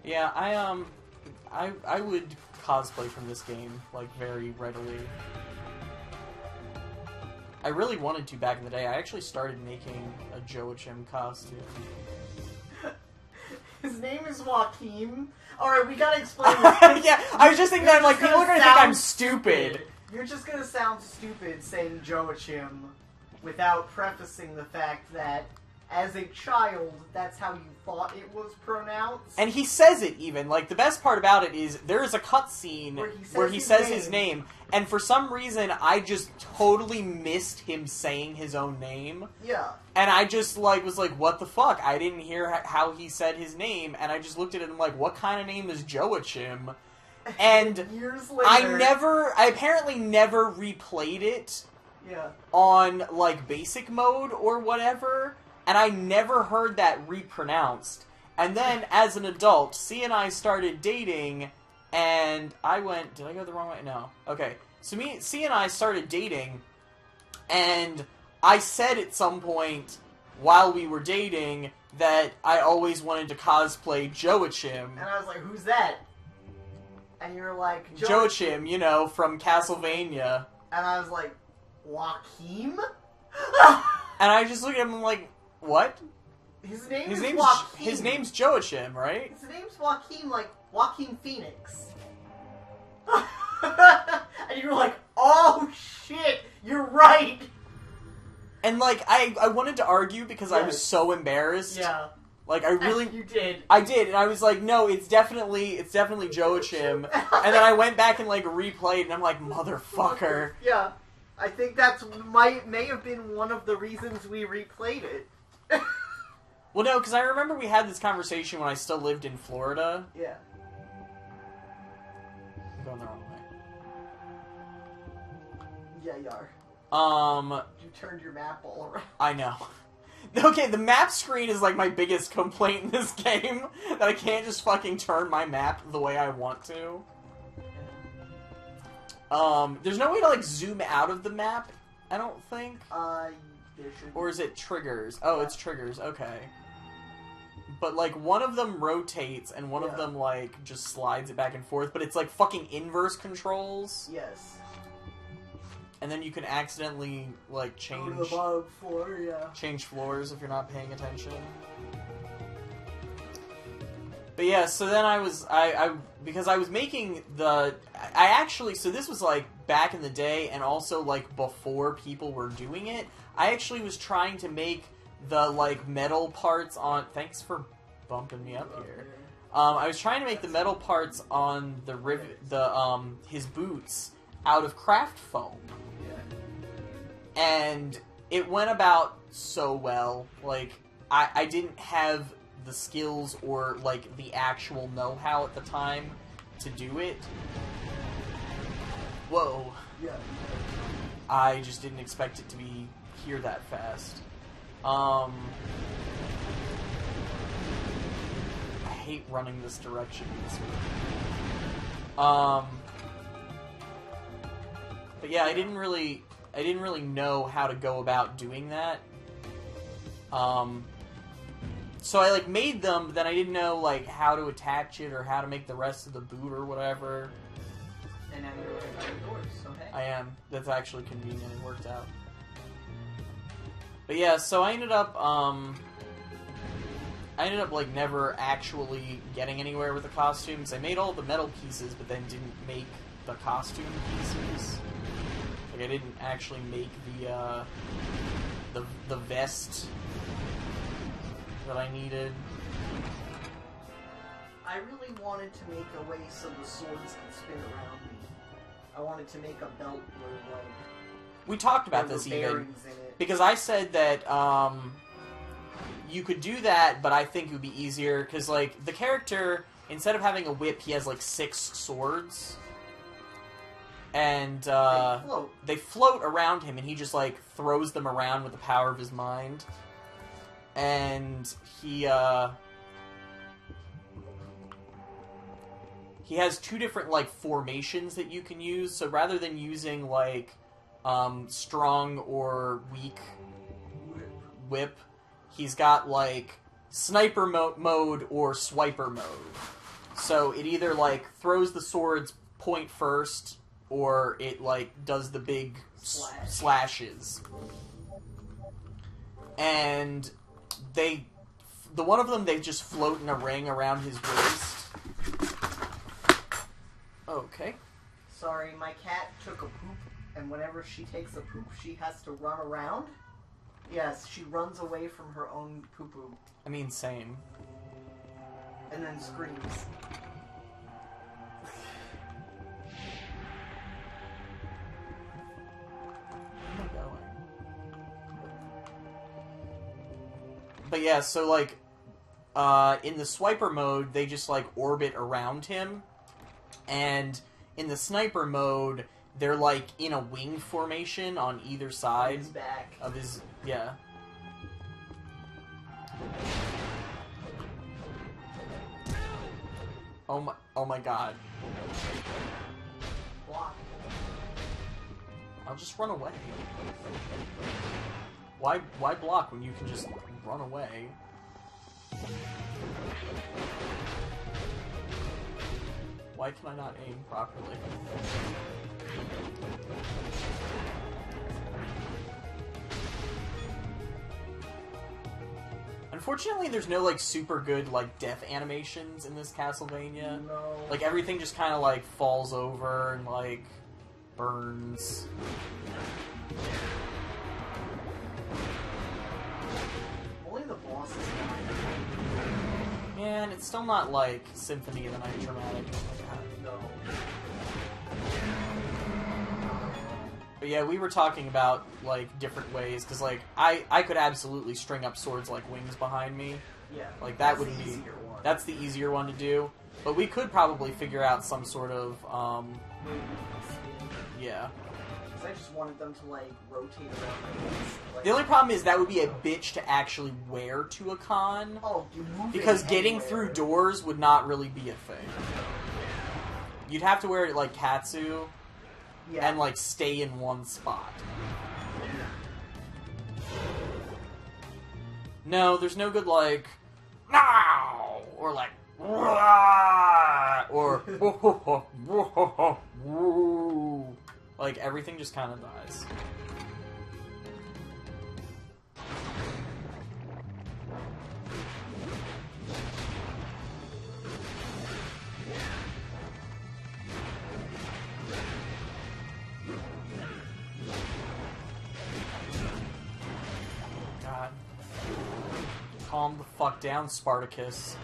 Yeah, I would cosplay from this game, like, very readily. I really wanted to back in the day. I actually started making a Joachim costume. His name is Joaquin. Alright, we gotta explain this. Yeah, I was just thinking that, like, people are gonna think I'm stupid. You're just gonna sound stupid saying Joachim without prefacing the fact that as a child, that's how you thought it was pronounced. And he says it even. Like, the best part about it is there is a cutscene where he says his name, and for some reason I just totally missed him saying his own name. Yeah. And I just, like, was like, what the fuck? I didn't hear how he said his name, and I just looked at it and I'm like, what kind of name is Joachim? And years later, I apparently never replayed it on, like, basic mode or whatever. And I never heard that repronounced. And then, as an adult, C and I started dating, and I went... Did I go the wrong way? No. Okay. So C and I started dating, and I said at some point, while we were dating, that I always wanted to cosplay Joachim. And I was like, who's that? And you were like... Joachim, you know, from Castlevania. And I was like, Joachim? And I just looked at him and I'm like... What? His name's Joaquin. His name's Joachim, right? His name's Joaquin, like Joaquin Phoenix. And you were like, oh shit, you're right! And, like, I wanted to argue because I was so embarrassed. Yeah. Like, I really... You did. I did, and I was like, no, it's definitely Joachim. And then I went back and, like, replayed, and I'm like, motherfucker. Yeah. I think that's may have been one of the reasons we replayed it. Well, no, because I remember we had this conversation when I still lived in Florida. Yeah. I'm going the wrong way. Yeah, you are. You turned your map all around. I know. Okay, the map screen is, like, my biggest complaint in this game. That I can't just fucking turn my map the way I want to. There's no way to, like, zoom out of the map, I don't think. There should be. Or is it triggers? Oh, it's triggers, okay. But, like, one of them rotates, and one of them, like, just slides it back and forth, but it's, like, fucking inverse controls. Yes. And then you can accidentally, like, change... Go to the bottom floor, change floors if you're not paying attention. But yeah, so then because I was making so this was, like, back in the day, and also, like, before people were doing it, I actually was trying to make the, like, metal parts on... Thanks for bumping me up here. I was trying to make the metal parts on his boots out of craft foam. And it went about so well. Like, I didn't have the skills or, like, the actual know-how at the time to do it. Whoa. Yeah. I just didn't expect it to be here that fast. I hate running this direction. But yeah, I didn't really know how to go about doing that. So I, like, made them, but then I didn't know, like, how to attach it or how to make the rest of the boot or whatever. And now you're right by the doors, so hey. I am. That's actually convenient. It worked out. But yeah, so I ended up, like, never actually getting anywhere with the costumes. I made all the metal pieces, but then didn't make the costume pieces. Like, I didn't actually make the vest that I needed. I really wanted to make a way so the swords could spin around me. I wanted to make a belt where, like... We talked about this even, because I said that, you could do that, but I think it would be easier, because, like, the character, instead of having a whip, he has, like, 6 swords. And, they float around him, and he just, like, throws them around with the power of his mind. And he has 2 different, like, formations that you can use, so rather than using, like, strong or weak whip, he's got, like, sniper mode or swiper mode. So it either, like, throws the sword's point first, or it, like, does the big slashes. And the one of them, they just float in a ring around his waist. Okay. Sorry, my cat took a poop, and whenever she takes a poop, she has to run around. Yes, she runs away from her own poo-poo. I mean, same. And then screams. Where am I going? But yeah, so, like, in the swiper mode, they just, like, orbit around him. And in the sniper mode, they're, like, in a wing formation on either side His back. of his... Yeah. Oh my god. Block. I'll just run away. Why block when you can just run away? Why can I not aim properly? Unfortunately, there's no, like, super good, like, death animations in this Castlevania. No. Like, everything just kind of, like, falls over and, like, burns. Only the boss is not. Yeah, and it's still not, like, Symphony of the Night dramatic. No. But yeah, we were talking about, like, different ways, because, like, I could absolutely string up swords like wings behind me. Yeah. Like, that that's would the be... easier one. That's the easier one to do. But we could probably figure out some sort of, yeah. Because I just wanted them to, like, rotate around. Like, The only problem is that would be a bitch to actually wear to a con. oh, you move Because it getting anywhere. through doors would not really be a thing. You'd have to wear it like Katsu, Yeah. and, like, stay in one spot. No, there's no good, like, now! Or, like, or, like, everything just kind of dies. God. Calm the fuck down, Spartacus.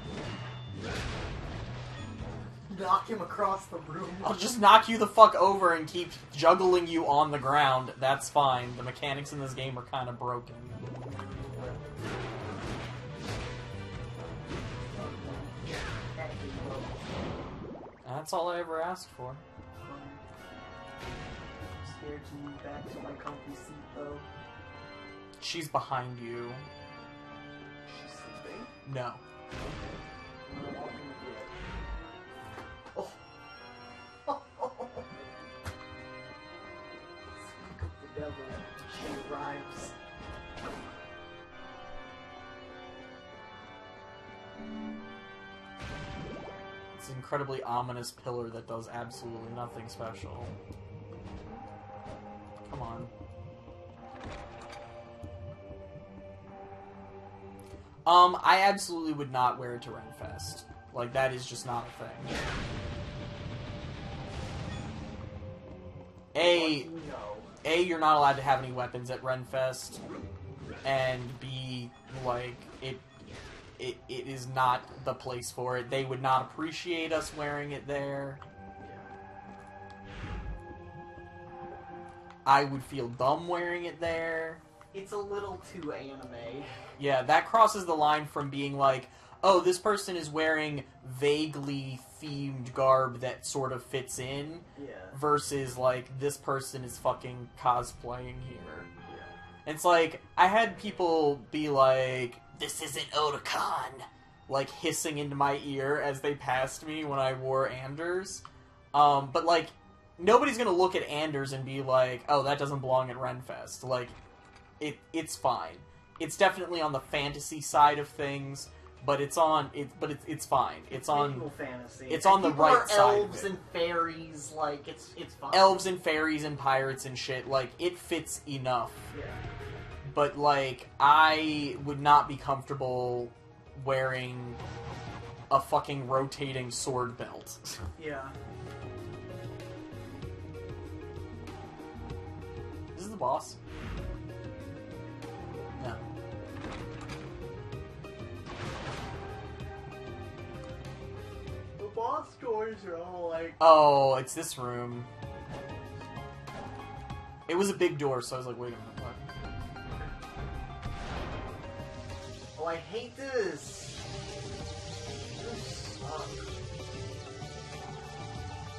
Knock him across the room. I'll just knock you the fuck over and keep juggling you on the ground. That's fine. The mechanics in this game are kind of broken. That's all I ever asked for. I'm scared to move back to my comfy seat, though. She's behind you. She's sleeping. No. I'm walking the door. Oh. It's an incredibly ominous pillar that does absolutely nothing special. Come on. I absolutely would not wear it to Renfest. Like, that is just not a thing. A, you're not allowed to have any weapons at Renfest, and B, like, it is not the place for it. They would not appreciate us wearing it there. I would feel dumb wearing it there. It's a little too anime. Yeah, that crosses the line from being like, oh, this person is wearing vaguely themed garb that sort of fits in, versus, like, this person is fucking cosplaying here. Yeah. It's like, I had people be like, this isn't Otakon, like, hissing into my ear as they passed me when I wore Anders. But, like, nobody's gonna look at Anders and be like, oh, that doesn't belong at Renfest. Like, it's fine. It's definitely on the fantasy side of things, but it's fine. It's on medieval fantasy. It's on the right side. Elves and fairies, like it's fine. Elves and fairies and pirates and shit, like it fits enough. Yeah. But like I would not be comfortable wearing a fucking rotating sword belt. Yeah. This is the boss. No. The boss doors are all like... Oh, it's this room. It was a big door, so I was like, wait a minute, what? Oh, I hate this! This sucks.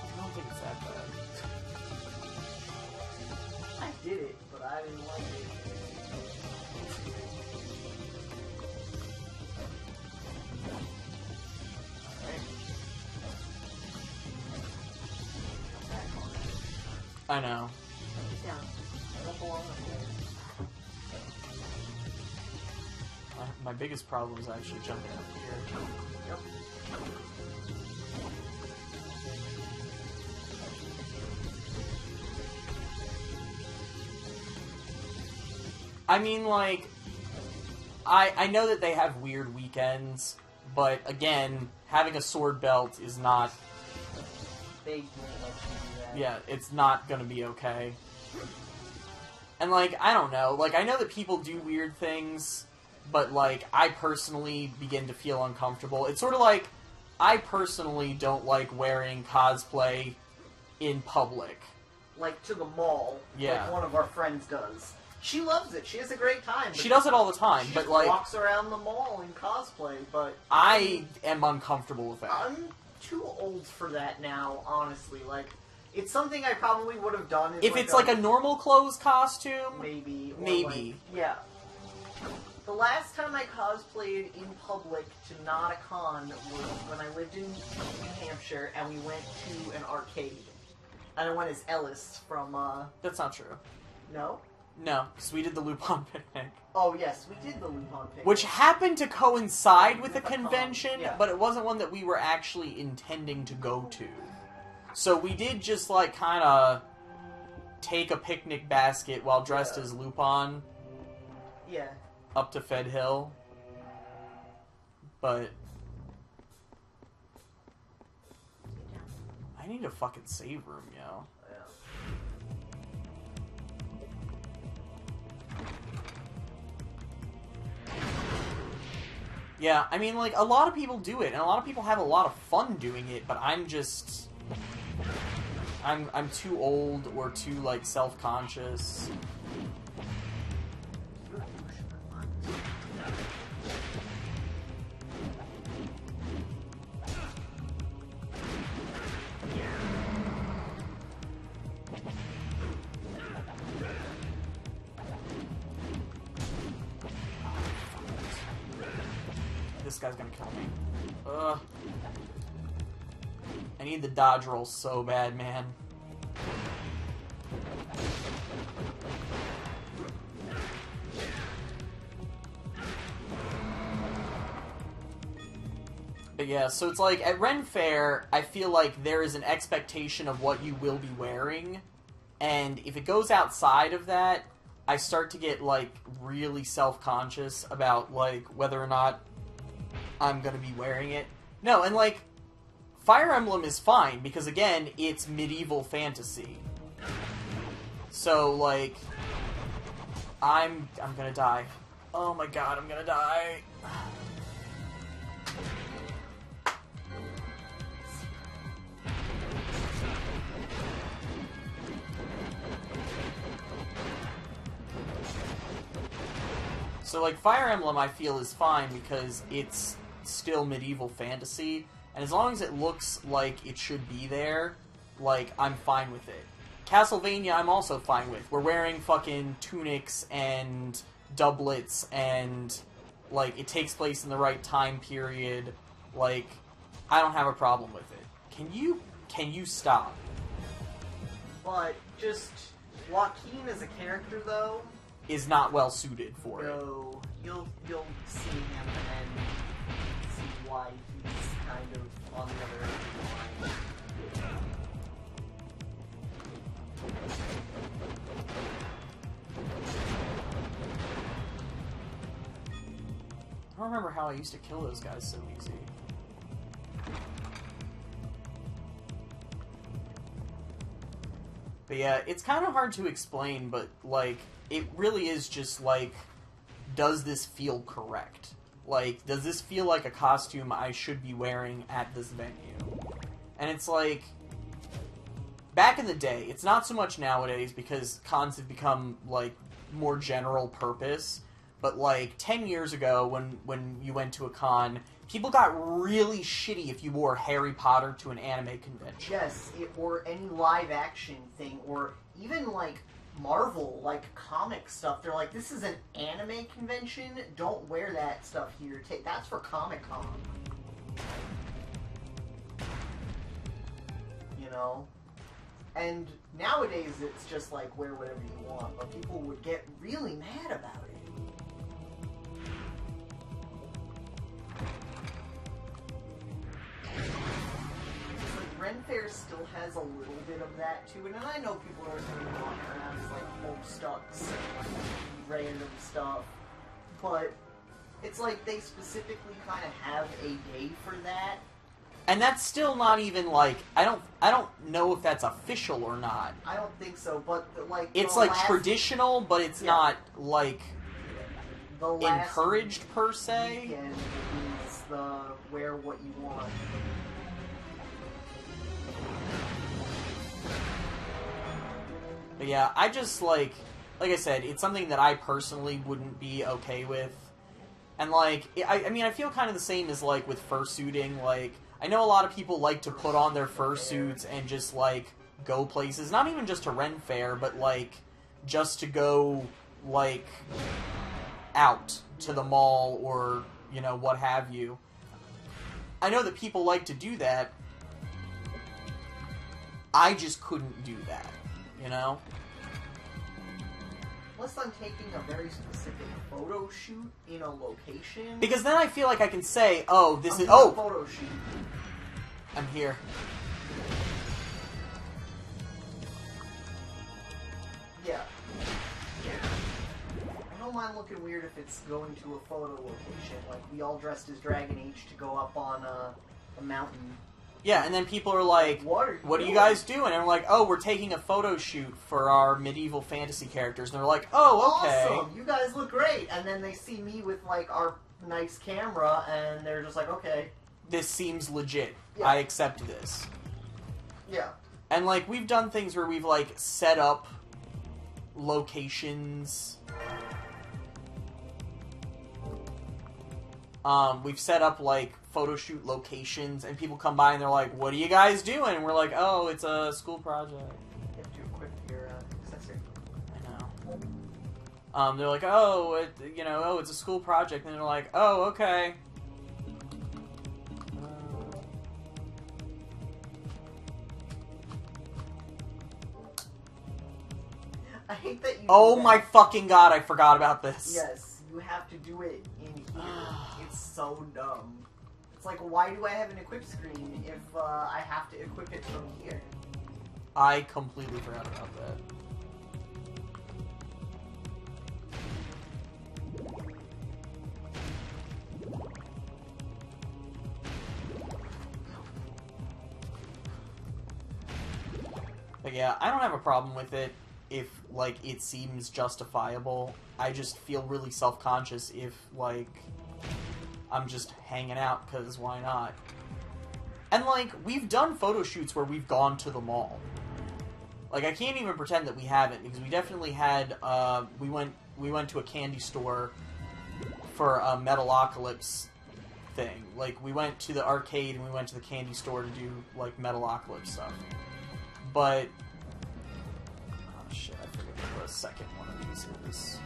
I don't think it's that bad. I did it, but I didn't like it. I know. Yeah. Don't belong up there. My biggest problem is actually jumping up here. Yep. I mean, like, I know that they have weird weekends, but again, having a sword belt is not... They won't let you do that. Yeah, it's not gonna be okay. And, like, I don't know. Like, I know that people do weird things, but, like, I personally begin to feel uncomfortable. It's sort of like, I personally don't like wearing cosplay in public. Like, to the mall, Yeah. like one of our friends does. She loves it. She has a great time. But She does it all the time, she but, just like, walks around the mall in cosplay, but... I am uncomfortable with that. I'm too old for that now, honestly. Like, it's something I probably would have done If it's like a normal clothes costume, maybe. Or maybe. Like, yeah. The last time I cosplayed in public to not a con was when I lived in New Hampshire and we went to an arcade. And I went as Ellis from, That's not true. No? No, because we did the Lupin picnic. Oh, yes, we did the Lupin picnic. Which happened to coincide with the With a con, convention, yeah. but it wasn't one that we were actually intending to go to. So we did just, like, kind of take a picnic basket while dressed as Lupin Yeah. up to Fed Hill. But... I need a fucking save room, yo. Yeah, I mean, like, a lot of people do it, and a lot of people have a lot of fun doing it, but I'm just... I'm too old or too, like, self-conscious. This guy's gonna kill me. Ugh. I need the dodge roll so bad, man. But yeah, so it's like, at Ren Fair, I feel like there is an expectation of what you will be wearing, and if it goes outside of that, I start to get, like, really self-conscious about, like, whether or not I'm gonna be wearing it. No, and, like, Fire Emblem is fine, because, again, it's medieval fantasy. So, like, I'm gonna die. Oh my god, I'm gonna die. So, like, Fire Emblem, I feel, is fine because it's still medieval fantasy, and as long as it looks like it should be there, like, I'm fine with it. Castlevania, I'm also fine with. We're wearing fucking tunics and doublets, and, like, it takes place in the right time period. Like, I don't have a problem with it. Can you stop? But just Joaquin as a character, though, Is not well suited for it. no, you'll see him and see why he's kind of on the other end of the line. I don't remember how I used to kill those guys so easy. But yeah, it's kind of hard to explain, but, like, it really is just, like, does this feel correct? Like, does this feel like a costume I should be wearing at this venue? And it's like, back in the day, it's not so much nowadays because cons have become, like, more general purpose, but, like, 10 years ago when you went to a con, people got really shitty if you wore Harry Potter to an anime convention. Yes, or any live action thing, or even like Marvel, like comic stuff. They're like, this is an anime convention. Don't wear that stuff here. That's for Comic-Con. You know? And nowadays it's just like wear whatever you want, but people would get really mad about it. Ren Fair still has a little bit of that to it, and I know people are going to walk around as like Homestucks and random stuff, but it's like they specifically kind of have a day for that. And that's still not even like, I don't know if that's official or not. I don't think so, but like it's like traditional, but it's not like the last encouraged per se. Weekend is the wear what you want. But yeah, I just, like I said, it's something that I personally wouldn't be okay with. And, like, I mean, I feel kind of the same as, like, with fursuiting. Like, I know a lot of people like to put on their fursuits and just, like, go places. Not even just to Ren Fair, but, like, just to go, like, out to the mall or, you know, what have you. I know that people like to do that. I just couldn't do that. You know? Unless I'm taking a very specific photo shoot in a location. Because then I feel like I can say, oh, this is... a Oh! photo shoot. I'm here. Yeah. I don't mind looking weird if it's going to a photo location. Like, we all dressed as Dragon Age to go up on a mountain. Yeah, and then people are like, what are you guys doing? And I'm like, oh, we're taking a photo shoot for our medieval fantasy characters. And they're like, oh, okay. Awesome! You guys look great! And then they see me with, like, our nice camera, and they're just like, okay. This seems legit. Yeah. I accept this. Yeah. And, like, we've done things where we've, like, set up locations. We've set up, like, photo shoot locations, and people come by and they're like, what are you guys doing? And we're like, oh, it's a school project. You have to equip your accessory. I know. They're like, oh, it's a school project. And they're like, oh, okay. I hate that you Oh do my that. fucking god, I forgot about this. Yes, you have to do it in here. It's so dumb. It's like, why do I have an equip screen if I have to equip it from here? I completely forgot about that. But yeah, I don't have a problem with it if, like, it seems justifiable. I just feel really self-conscious if, like, I'm just hanging out, because why not? And, like, we've done photo shoots where we've gone to the mall. Like, I can't even pretend that we haven't, because we definitely had, we went to a candy store for a Metalocalypse thing. Like, we went to the arcade and we went to the candy store to do, like, Metalocalypse stuff. But, oh shit, I forget what the second one of these is.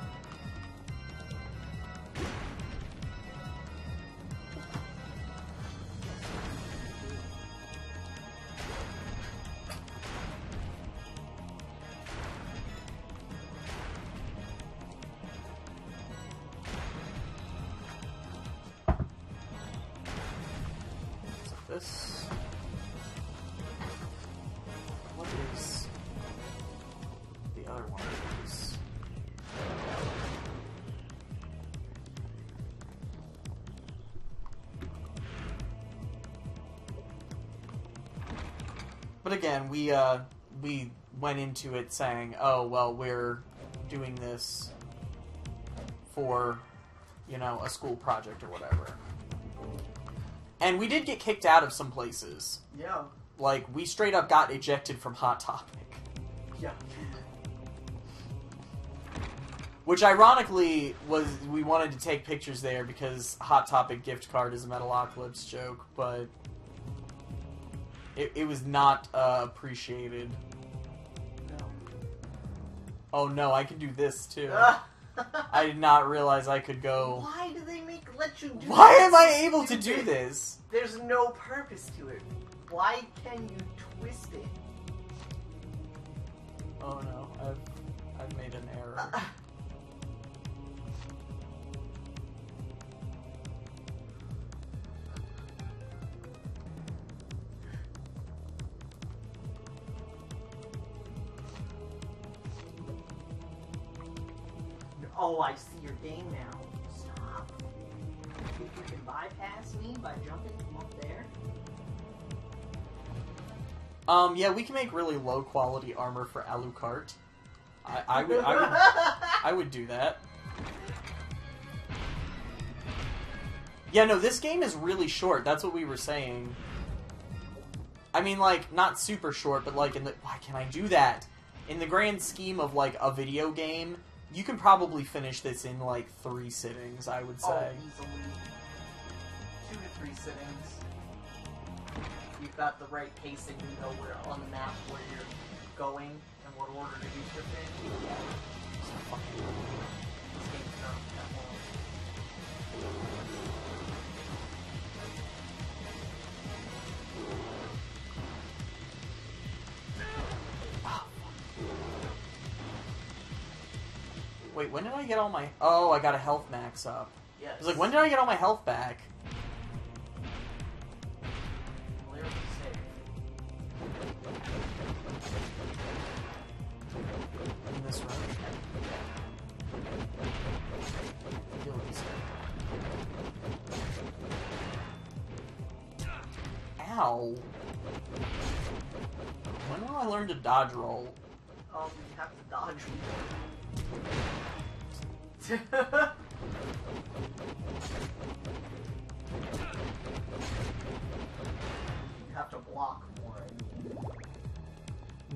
So this... What is the other one of these? But again, we went into it saying, oh, well, we're doing this for, you know, a school project or whatever. And we did get kicked out of some places. Yeah. Like, we straight up got ejected from Hot Topic. Yeah. Which, ironically, was we wanted to take pictures there because Hot Topic gift card is a Metalocalypse joke, but it was not appreciated. No. Oh no, I can do this too. I did not realize I could go... Why do they let you do Why this? am I able to do this? There's no purpose to it. Why can you twist it? Oh no, I've made an error. Oh, I see your game now. Stop. You can bypass me by jumping from up there? Yeah, we can make really low quality armor for Alucard. I would do that. Yeah, no, this game is really short. That's what we were saying. I mean, like, not super short, but like why can I do that? In the grand scheme of like a video game, you can probably finish this in like 3 sittings, I would say. Oh, easily. 2 to 3 sittings. You've got the right pacing, you know where on the map where you're going and what order to do your thing. This game's not that long. Wait, when did I get all my... Oh, I got a health max up. Yes. I was like, when did I get all my health back? Clear the save. In this room. Kill these guys. Ow. When will I learn to dodge roll? You have to dodge more. You have to block more.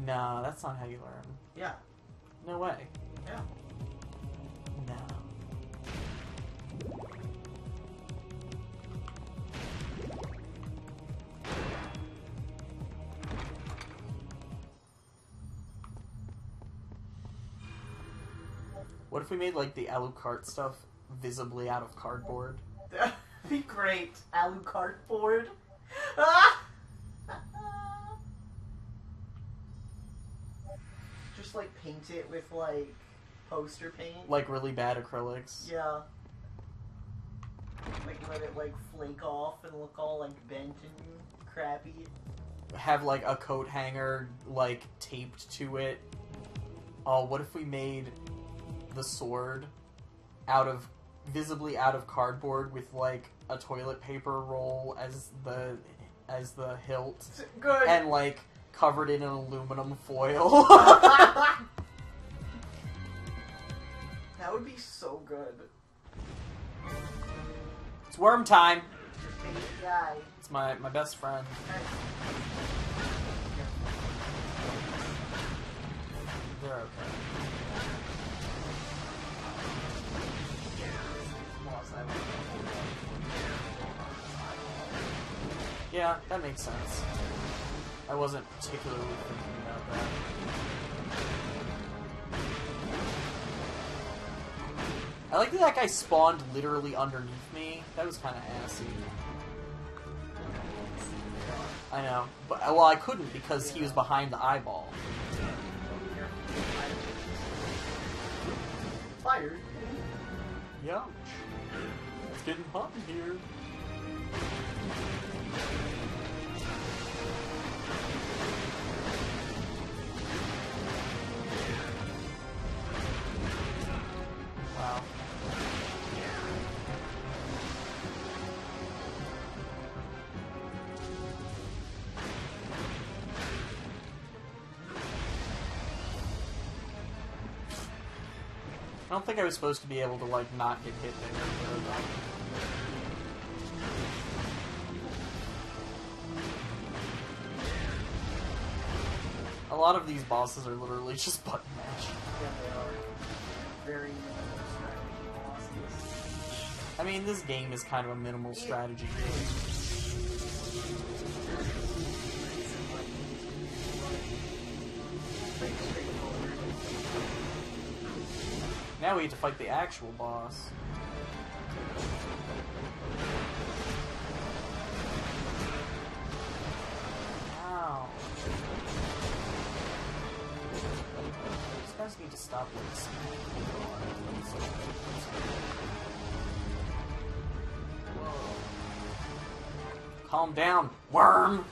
Nah, that's not how you learn. Yeah. No way. Yeah. No. What if we made, like, the Alucard stuff visibly out of cardboard? That'd be great. Alucard board. Just, like, paint it with, like, poster paint. Like, really bad acrylics? Yeah. Like let it, like, flake off and look all, like, bent and crappy. Have, like, a coat hanger, like, taped to it. Oh, what if we made the sword visibly out of cardboard with, like, a toilet paper roll as the hilt? Good! And, like, covered in an aluminum foil. That would be so good. It's worm time. Baby guy. It's my best friend. They're okay. Yeah, that makes sense. I wasn't particularly thinking about that. I like that guy spawned literally underneath me. That was kind of assy. I know. But, well, I couldn't because he was behind the eyeball. Fired. Youch. It's getting hot in here. Wow. I don't think I was supposed to be able to, like, not get hit there. A lot of these bosses are literally just button mash. Yeah, they are. Very minimal strategy bosses. I mean, this game is kind of a minimal strategy game. Now we have to fight the actual boss. Ow. These guys need to stop this. Whoa. Calm down, worm!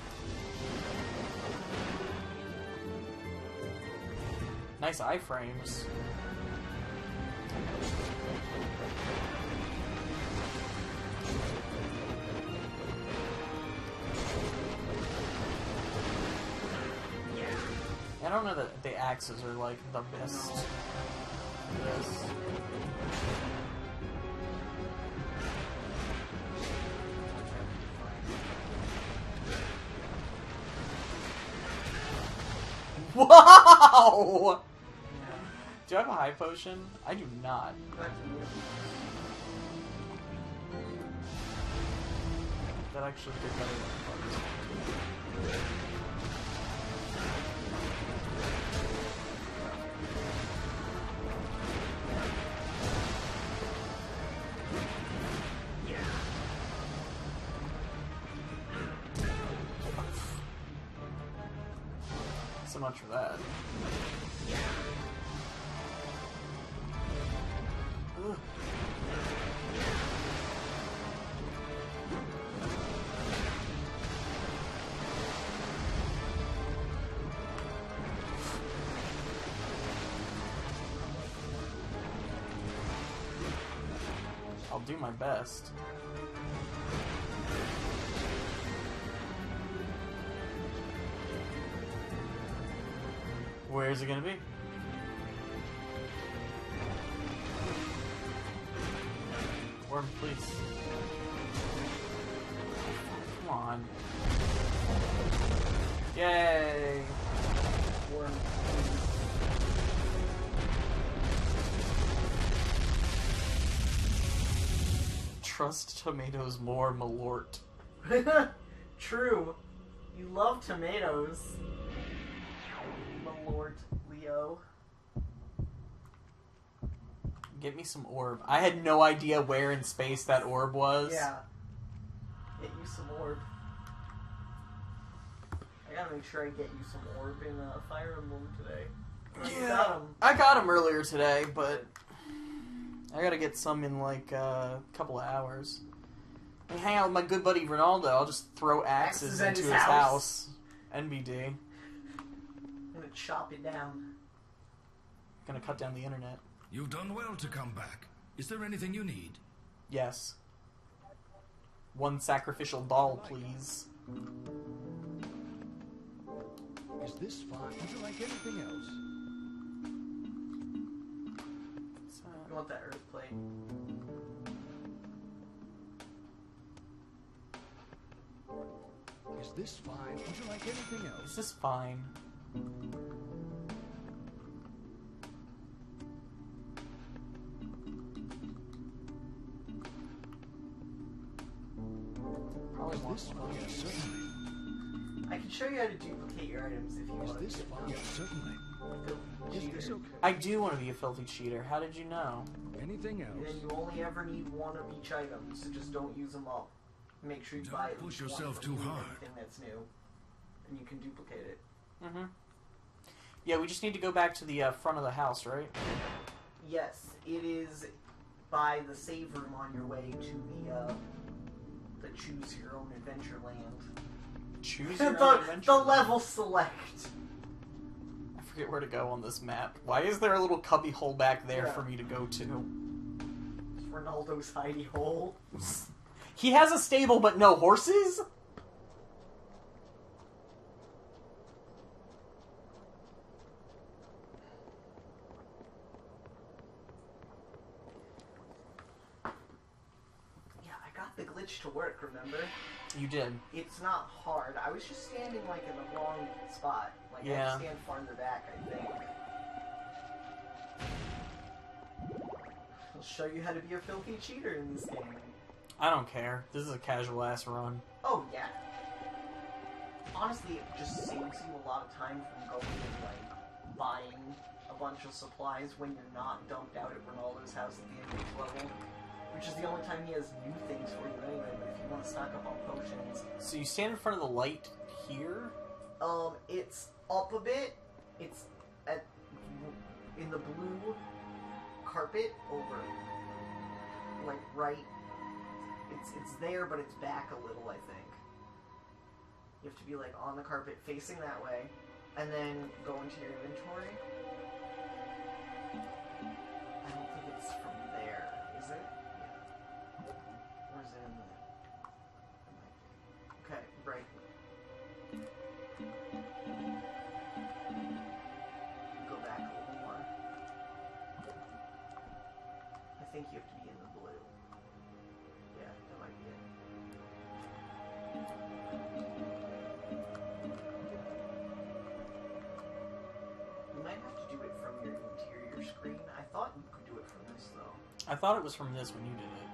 Nice iframes. I don't know that the axes are, like, the best. Yes. Wow! Do I have a high potion? I do not. That actually did better than I thought. So much for that. Ugh. I'll do my best. Where's it gonna be? Worm, please. Come on. Yay! Worm. Trust tomatoes more, Malort. True. You love tomatoes. Lord Leo. Get me some orb. I had no idea where in space that orb was. Yeah. Get you some orb. I gotta make sure I get you some orb in Fire Emblem today. Yeah, I got him earlier today, but I gotta get some in like a couple of hours. I hang out with my good buddy Ronaldo. I'll just throw axes into his house. NBD. I'm gonna chop it down. Gonna cut down the internet. You've done well to come back. Is there anything you need? Yes. One sacrificial doll, please. Is this fine? Would you like anything else? You want that earth plate? Is this fine? Would you like anything else? Is this fine? Probably Is want this one of fine? those. Certainly. I can show you how to duplicate your items if you Is want to. this fine? Certainly. Is this okay? I do want to be a filthy cheater. How did you know? Anything And else? then you only ever need one of each item, so just don't use them all. Make sure you Don't buy at push least yourself one too from hard. anything that's new, and you can duplicate it. Mm-hmm. Yeah, we just need to go back to the front of the house, right? Yes, it is by the save room on your way to the choose your own adventure land. Choose your own adventure. the level select. I forget where to go on this map. Why is there a little cubby hole back there Yeah. for me to go to? It's Ronaldo's hidey hole. He has a stable, but no horses? Yeah, I got the glitch to work, remember? You did. It's not hard. I was just standing like in the wrong spot. Like I had Yeah. to stand farther back, I think. I'll show you how to be a filthy cheater in this game. I don't care. This is a casual ass run. Oh yeah. Honestly, it just saves you a lot of time from going and like buying a bunch of supplies when you're not dumped out at Ronaldo's house at the end of each level. Which is the only time he has new things for you anyway, but if you want to stock up on potions. So you stand in front of the light here? It's up a bit. It's in the blue carpet over. Like right. It's there, but it's back a little, I think. You have to be like on the carpet facing that way, and then go into your inventory. I don't think it's from there, is it? Yeah. Or is it in the... It might be. Okay, right. Go back a little more. I think you have to be in the blue. Yeah, that might be it. You might have to do it from your interior screen. I thought you could do it from this, though. I thought it was from this when you did it.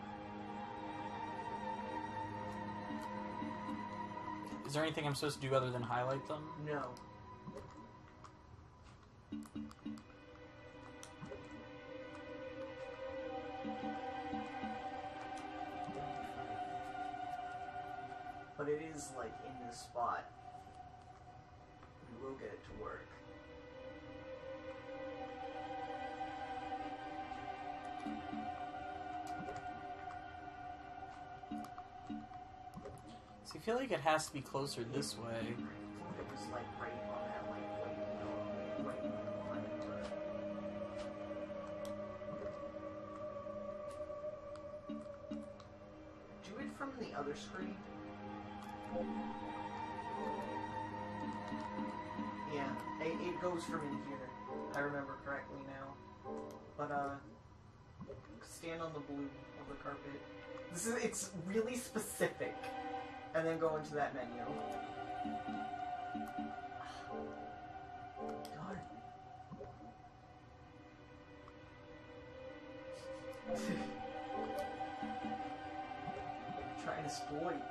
Is there anything I'm supposed to do other than highlight them? No. But it is, like, in this spot. We will get it to work. So I feel like it has to be closer this way. I thought it was, like, right on that, like, white yellow, right line. Do it from the other screen. Yeah, it goes from in here. I remember correctly now. But, stand on the blue of the carpet. It's really specific. And then go into that menu. Darn. Try and exploit.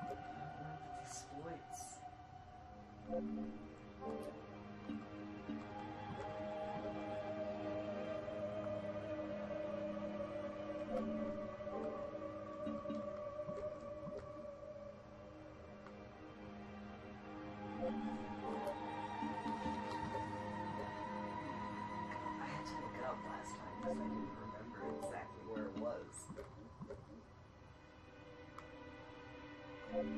I don't know if it exploits. I had to look it up last time because I didn't remember exactly where it was. Let's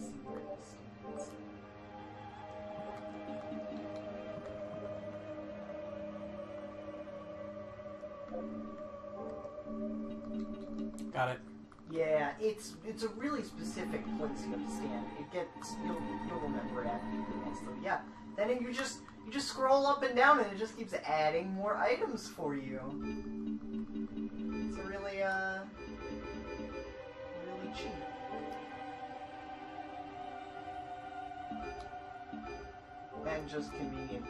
see where this stands. Got it. Yeah, it's a really specific place you have to stand. It gets you'll remember it after you do this. So yeah, then you just scroll up and down and it just keeps adding more items for you. It's really really cheap. And just convenient.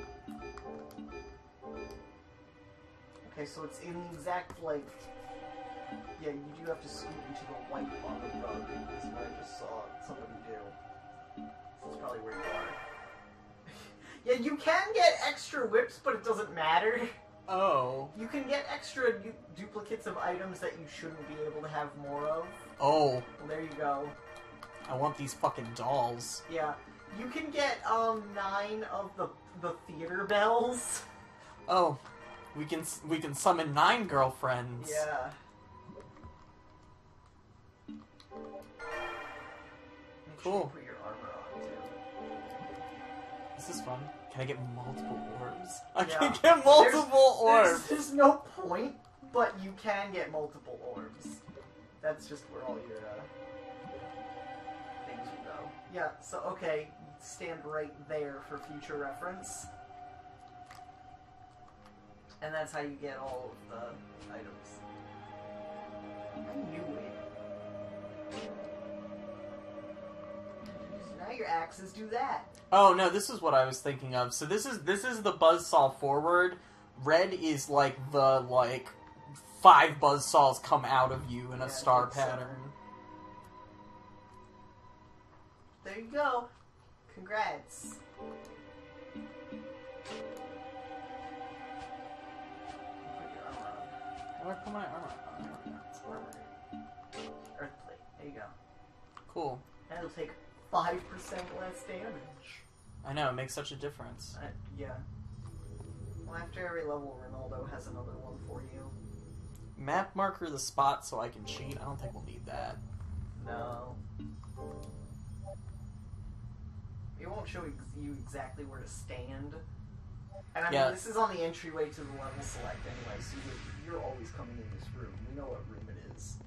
Okay, so it's in the exact, like... Yeah, you do have to scoot into the white on the rug, is what I just saw somebody do. So that's probably where you are. Yeah, you can get extra whips, but it doesn't matter. Oh. You can get extra duplicates of items that you shouldn't be able to have more of. Oh. Well, there you go. I want these fucking dolls. Yeah. You can get, 9 of the theater bells. Oh. We can summon 9 girlfriends. Yeah. Make sure Cool. you put your armor on, too. This is fun. Can I get multiple orbs? I Yeah. can get multiple orbs! There's no point, but you can get multiple orbs. That's just where all your, things will go. Yeah, so, okay, stand right there for future reference. And that's how you get all of the items. I knew it. So now your axes do that. Oh no, this is what I was thinking of. So this is the buzzsaw forward. Red is like the 5 buzzsaws come out of you in a star pattern. There you go. Congrats. How do I put my armor on? Earthplate. There you go. Cool. And it'll take 5% less damage. I know, it makes such a difference. Yeah. Well, after every level, Ronaldo has another one for you. Map marker the spot so I can cheat? I don't think we'll need that. No. It won't show you exactly where to stand. And I mean, this is on the entryway to the level select anyway, so you're always coming in this room. We know what room it is.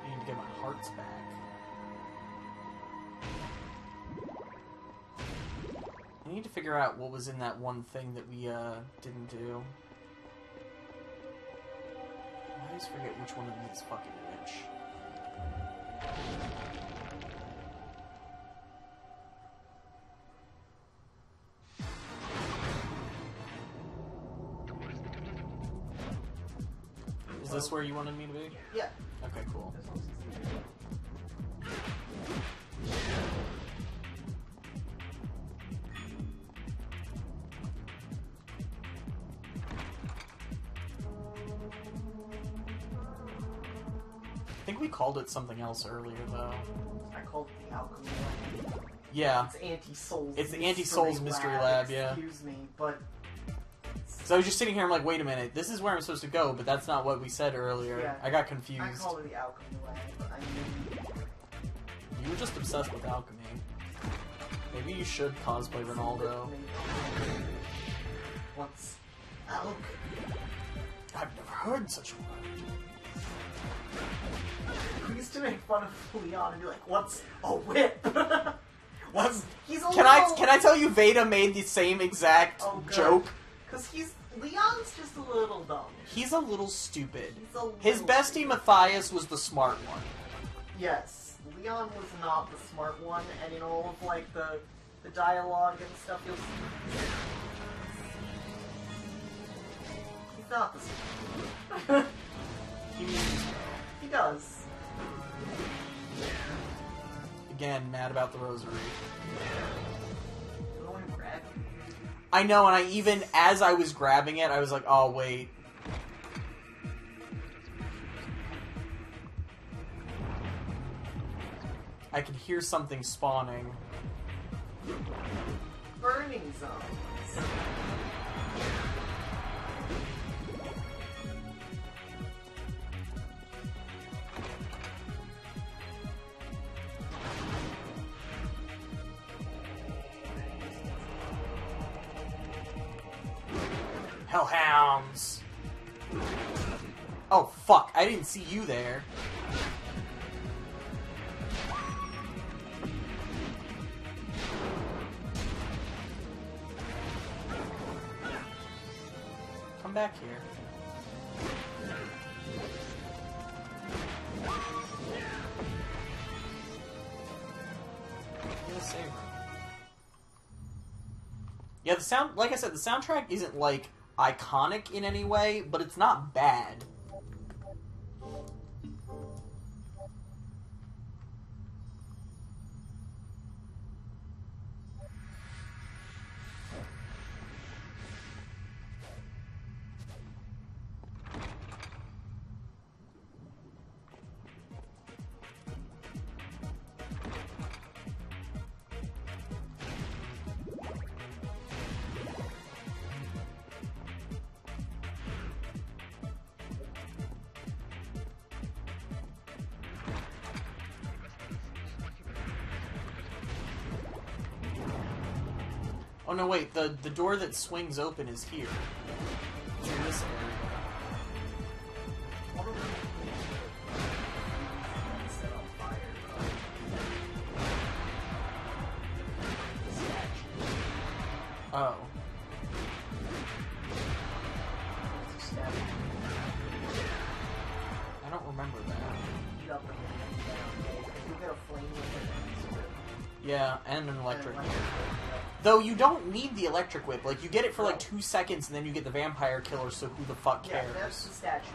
I need to get my hearts back. I need to figure out what was in that one thing that we didn't do. I always forget which one of them is fucking which. Is this where you wanted me to be? Yeah. Okay, cool. I think we called it something else earlier, though. I called it the Alchemy Lab. Yeah. It's Anti-Souls. It's the Anti-Souls Mystery Lab, yeah. Excuse me, but... So I was just sitting here, I'm like, wait a minute, this is where I'm supposed to go, but that's not what we said earlier. Yeah. I got confused. I called it the Alchemy Lab, but I mean... You were just obsessed with alchemy. Maybe you should cosplay Ronaldo. What's alchemy? I've never heard such a word. We used to make fun of Leon and be like, what's a whip? What's... He's a Can I tell you Veda made the same exact joke? Because Leon's just a little dumb. He's a little stupid. He's a little His bestie stupid. Matthias was the smart one. Yes, Leon was not the smart one, and in all of, like, the the dialogue and stuff, you'll see. He's not the same. He means He does. again, mad about the rosary. I don't want to grab him. I know, and I even, as I was grabbing it, I was like, oh, wait. I can hear something spawning. Burning zones. Hellhounds! Oh, fuck, I didn't see you there. Come back here. Get a saber. Yeah, the sound, like I said, the soundtrack isn't, like, iconic in any way, but it's not bad. Oh no, wait, the door that swings open is here. It's in this area. Set on fire. Oh. I don't remember that. Heat up and down. You get a flame with it. Yeah, and an electric. And Though you don't need the electric whip. Like, you get it for like 2 seconds, and then you get the vampire killer, so who the fuck yeah, cares? that's the statue.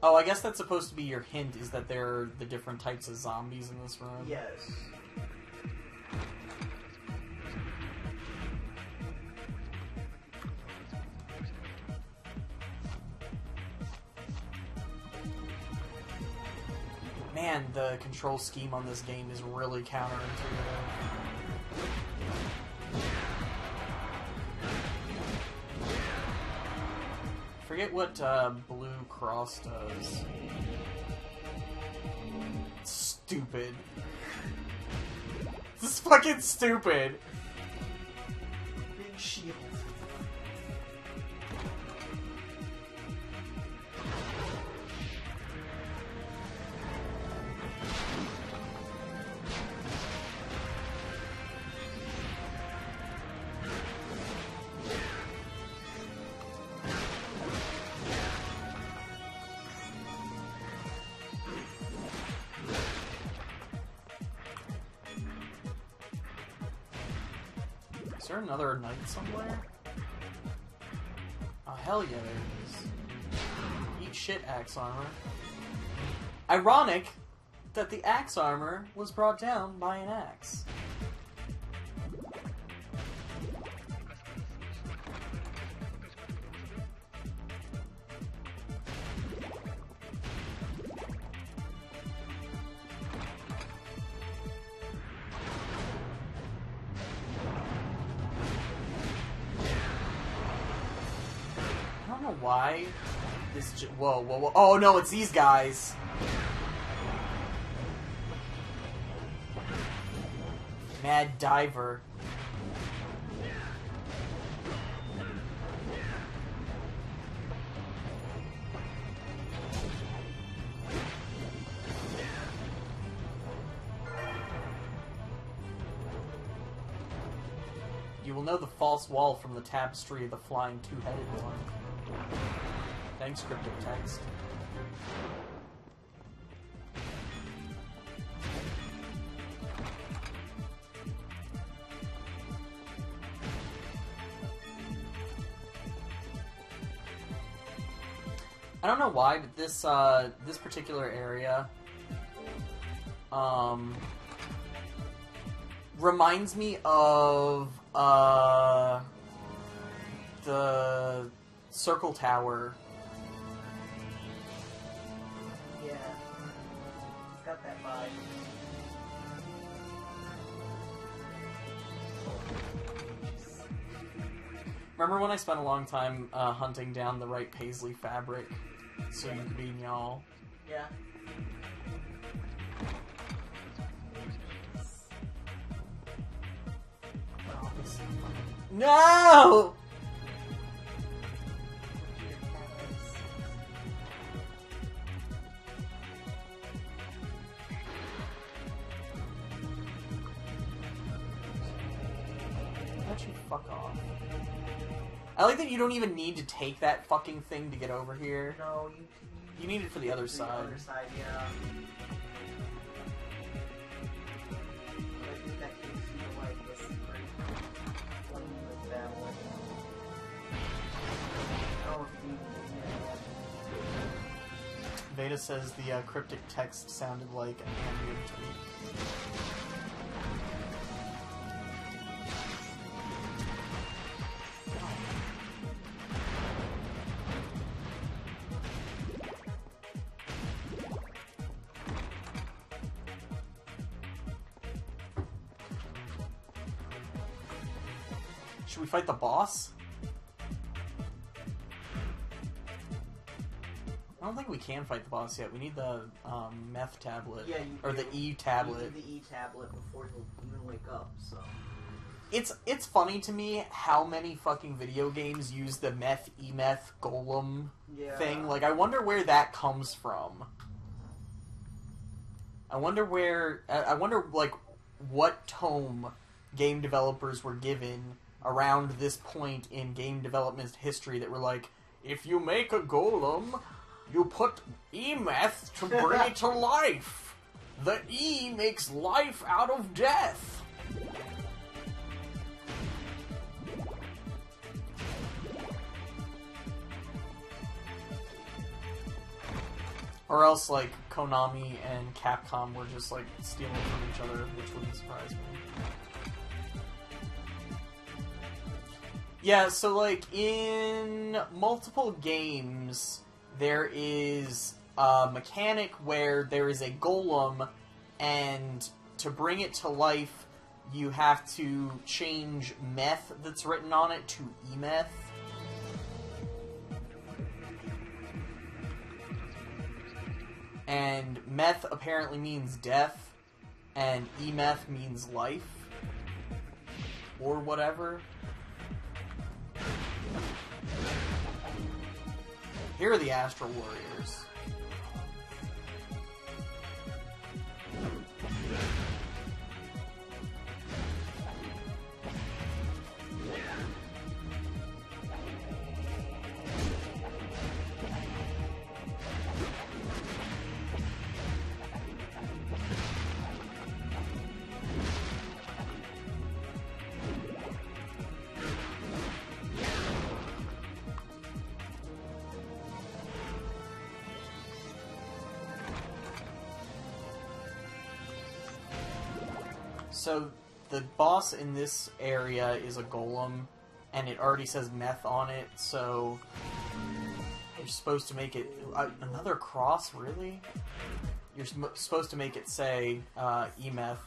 Oh, I guess that's supposed to be your hint, is that there are the different types of zombies in this room. Yes. Man, the control scheme on this game is really counterintuitive. Forget what Blue Cross does. It's stupid. This is fucking stupid. Big shield. Is there another knight somewhere? Oh, hell yeah, there is. Eat shit, axe armor. Ironic that the axe armor was brought down by an axe. I don't know why this. Whoa, whoa, whoa! Oh no, it's these guys. Mad Diver. You will know the false wall from the tapestry of the flying two-headed one. Thanks, cryptic text. I don't know why, but this this particular area reminds me of the Circle Tower. Yeah. It's got that vibe. Remember when I spent a long time hunting down the right paisley fabric so you could be y'all? Yeah. No! Why'd you fuck off? I like that you don't even need to take that fucking thing to get over here. No, You need it for the other side. The other side, yeah. But I think that gives you like this great with that one. Oh, Veda says the cryptic text sounded like an ambient tweet. Should we fight the boss? I don't think we can fight the boss yet. We need the meth tablet. Yeah, or the E tablet. You need the E tablet before you'll even wake up, so. It's funny to me how many fucking video games use the meth golem thing. Like, I wonder where that comes from. I wonder like what tome game developers were given around this point in game development history that were like, if you make a golem, you put E-meth to bring it to life. The E makes life out of death. Or else, like, Konami and Capcom were just, like, stealing from each other, which wouldn't surprise me. Yeah, so, like, in multiple games, there is a mechanic where there is a golem, and to bring it to life, you have to change meth that's written on it to E-meth. And meth apparently means death, and E-meth means life. Or whatever. Here are the Astral Warriors. So, the boss in this area is a golem, and it already says meth on it, so you're supposed to make it... another cross, really? You're supposed to make it say E-meth,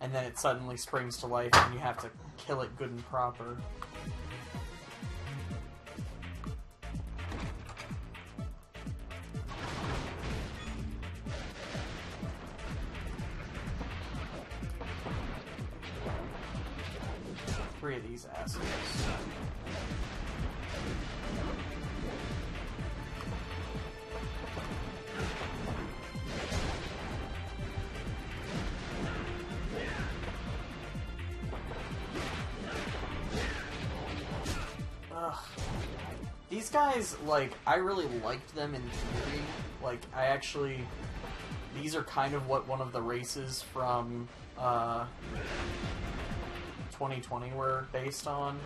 and then it suddenly springs to life, and you have to kill it good and proper. Three of these assholes. guys, like, I really liked them in theory. Like, I actually... These are kind of what one of the races from 2020 were based on.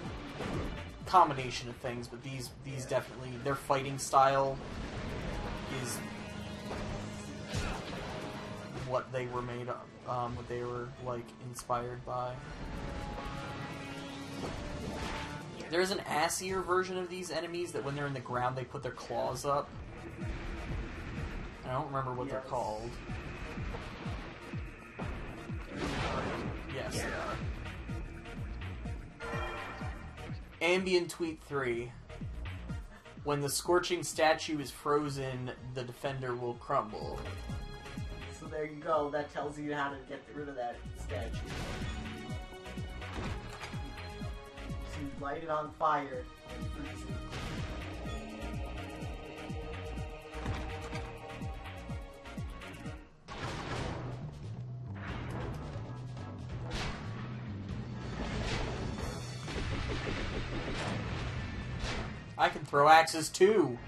Combination of things, but these definitely... Their fighting style is what they were made of, what they were, like, inspired by. There's an assier version of these enemies that when they're in the ground, they put their claws up. I don't remember what they're called. Yes, they are. Ambient Tweet 3. When the scorching statue is frozen, the defender will crumble. So there you go. That tells you how to get rid of that statue. So you light it on fire and freeze it. I can throw axes too.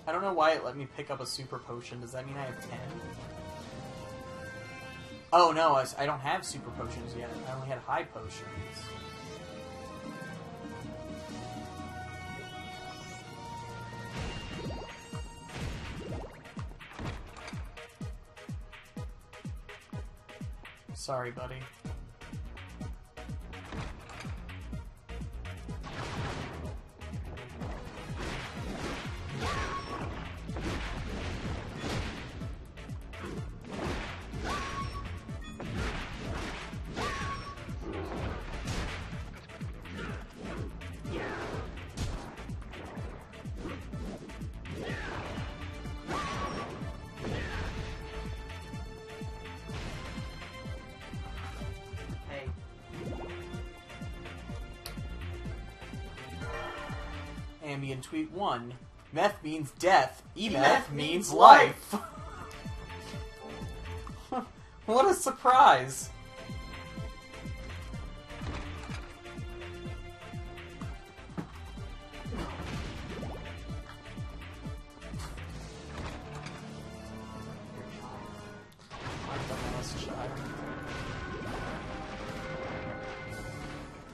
I don't know why it let me pick up a super potion. Does that mean I have 10? Oh no, I don't have super potions yet. I only had high potions. Sorry, buddy. Ambient Tweet 1. Meth means death. E-meth means life. What a surprise.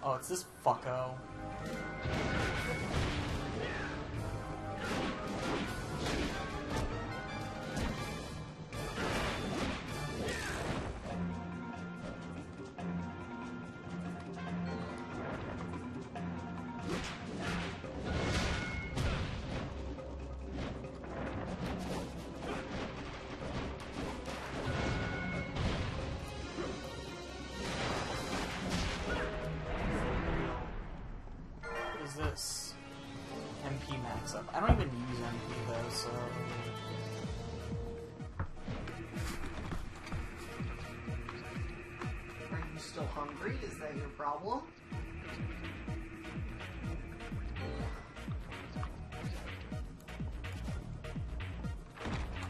Oh, it's this fucko. This MP max up. I don't even use MP though, so Are you still hungry? Is that your problem?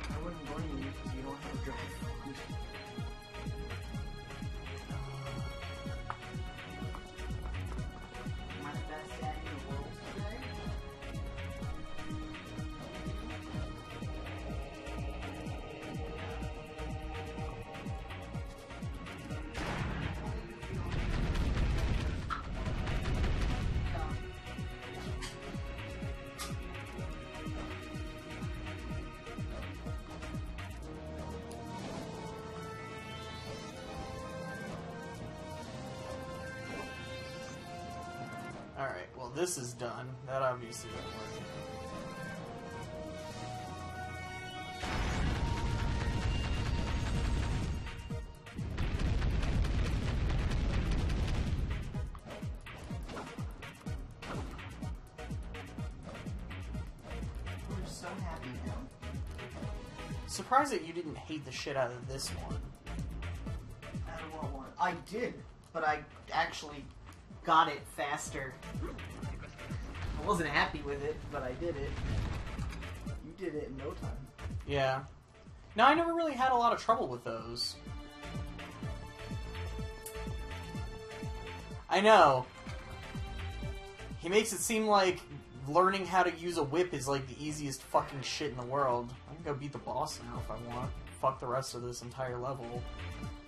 I wouldn't blame you because you don't have dry food. Am I the best dad in the world today? alright, well this is done. That obviously didn't work. We're so happy now. Surprised that you didn't hate the shit out of this one. I don't want one. I did, but I actually got it faster. I wasn't happy with it, but I did it. You did it in no time. Yeah. No, I never really had a lot of trouble with those. I know. He makes it seem like learning how to use a whip is like the easiest fucking shit in the world. I can go beat the boss now if I want. Fuck the rest of this entire level.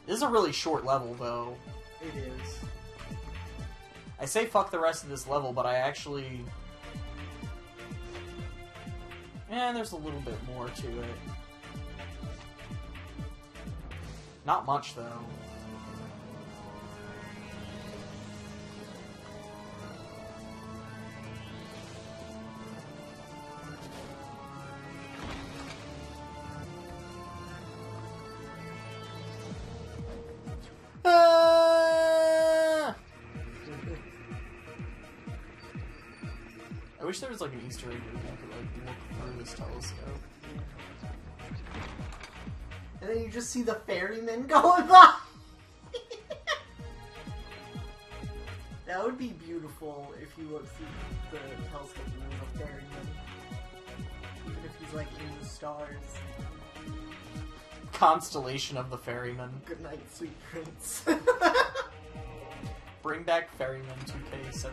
This is a really short level, though. It is. I say fuck the rest of this level, but I actually... there's a little bit more to it. Not much, though. I wish there was like an Easter egg where you could like look through this telescope. And then you just see the ferryman going by. That would be beautiful if you look through the telescope and there's a ferryman. Even if he's like in the stars. Constellation of the Ferryman. Good night, sweet prince. Bring back Ferryman 2K17.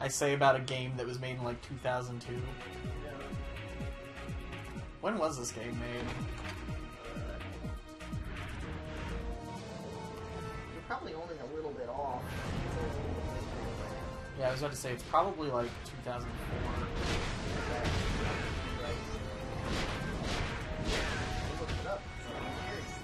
I say about a game that was made in like 2002. Yeah. When was this game made? You're probably only a little bit off. Yeah, I was about to say it's probably like 2004. Look it up. I'm curious.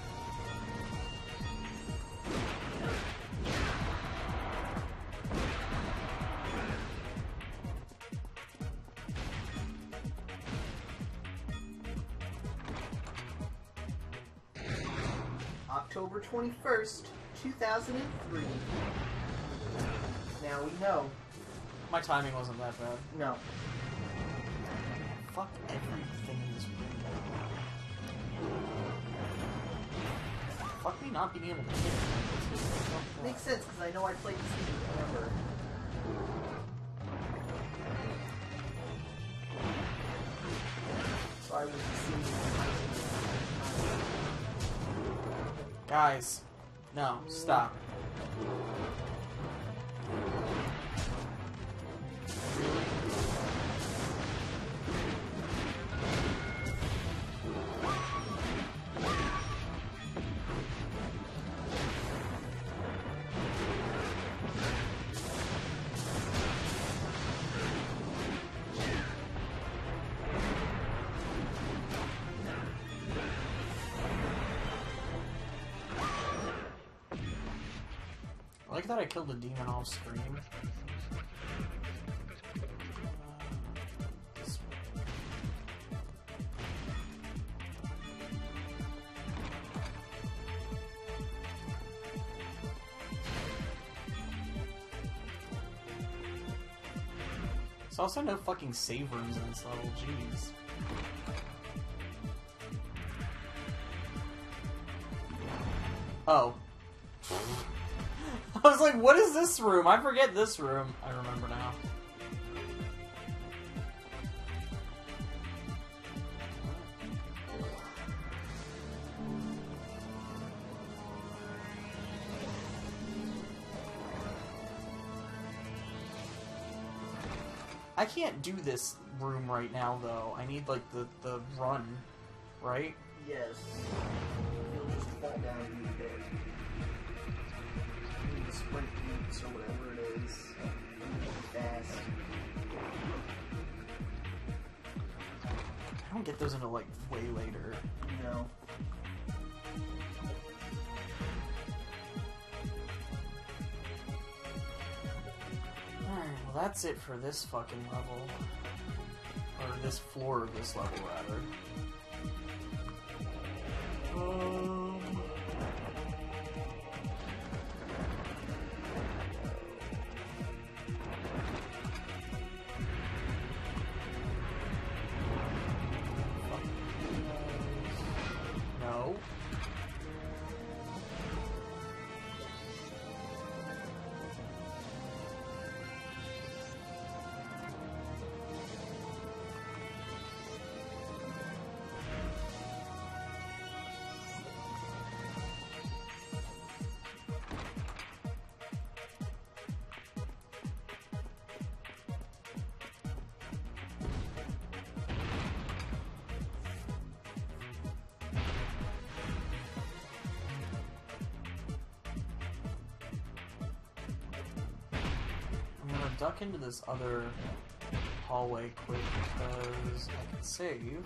October 21st, 2003. Now we know. My timing wasn't that bad. No. Fuck everything in this room. Fuck me not being able to hit it. Makes sense, because I know I played this game forever. So I was seeing. Guys, no, stop. I like that I killed the demon off screen. This way. There's also no fucking save rooms in this level, jeez. Oh. I was like, what is this room? I forget this room. I remember now. I can't do this room right now, though. I need, like, the run, right? Yes. You'll just fall down and be dead. You need sprint boots or whatever it is. Fast. I don't get those until, like, way later. No. Alright, well that's it for this fucking level. Or this floor of this level, rather. No. duck into this other hallway quick because I can save.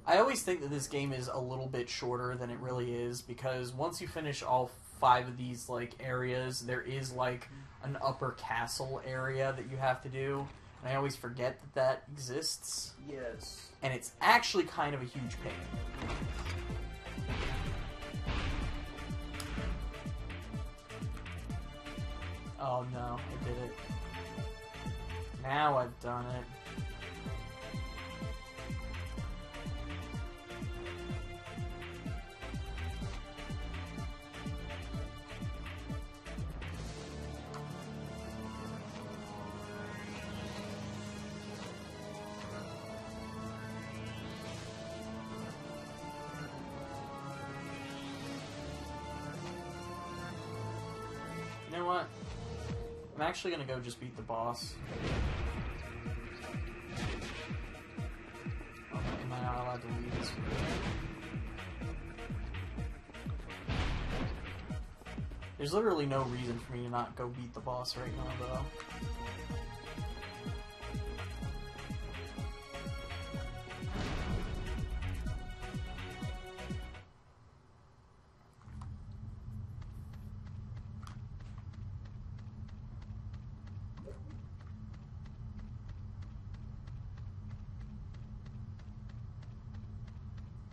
I always think that this game is a little bit shorter than it really is, because once you finish all 5 of these, like, areas, there is, like, an upper castle area that you have to do, and I always forget that that exists. Yes. And it's actually kind of a huge pain. Oh no, I did it. Now I've done it. You know what? I'm actually gonna go just beat the boss. Oh, am I not allowed to leave this room? There's literally no reason for me to not go beat the boss right now, though.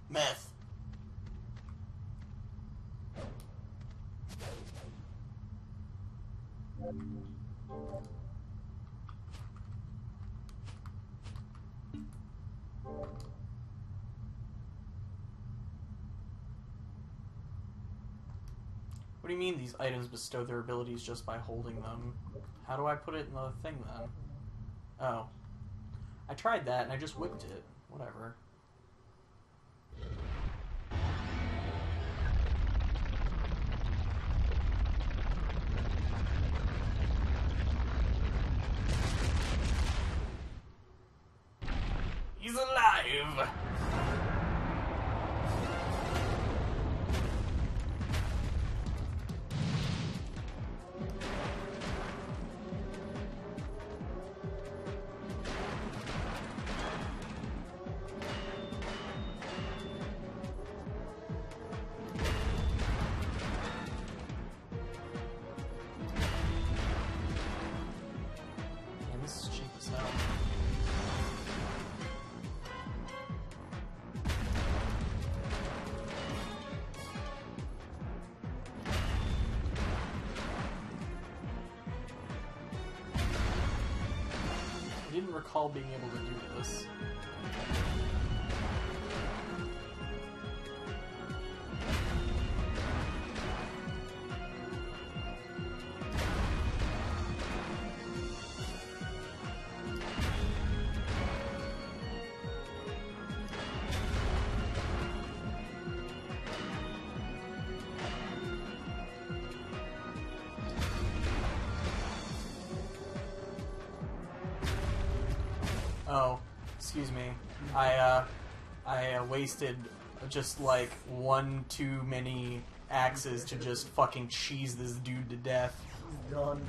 Meth. What do you mean these items bestow their abilities just by holding them? How do I put it in the thing then? Oh. I tried that and I just whipped it. Whatever. He's alive! Man, this is cheap as hell. I didn't recall being able to do this. Oh, excuse me. I wasted just like one too many axes to just fucking cheese this dude to death. He's done.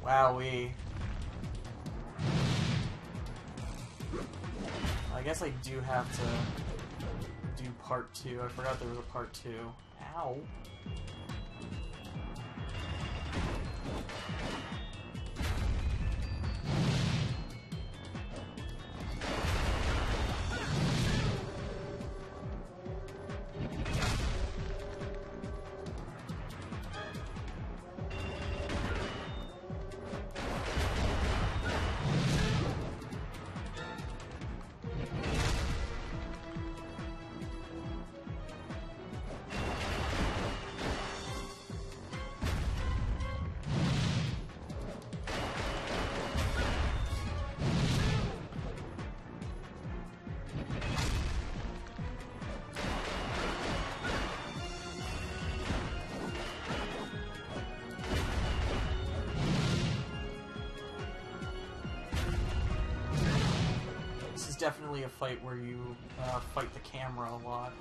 Wowee. I guess I do have to do part 2. I forgot there was a part 2. Ow. definitely a fight where you fight the camera a lot.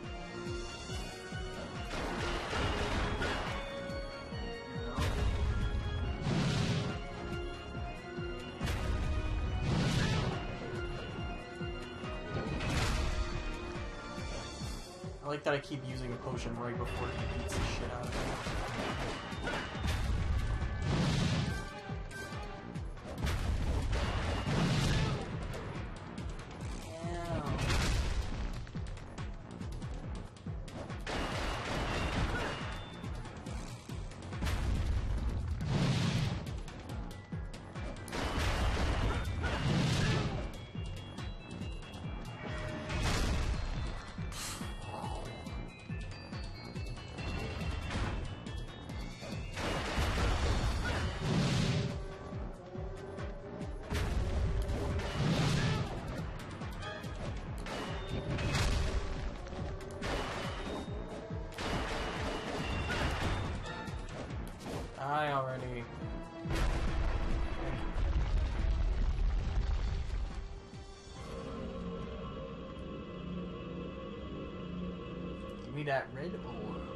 I like that I keep using a potion right before he beats the shit out of me. I already... Give me that red orb.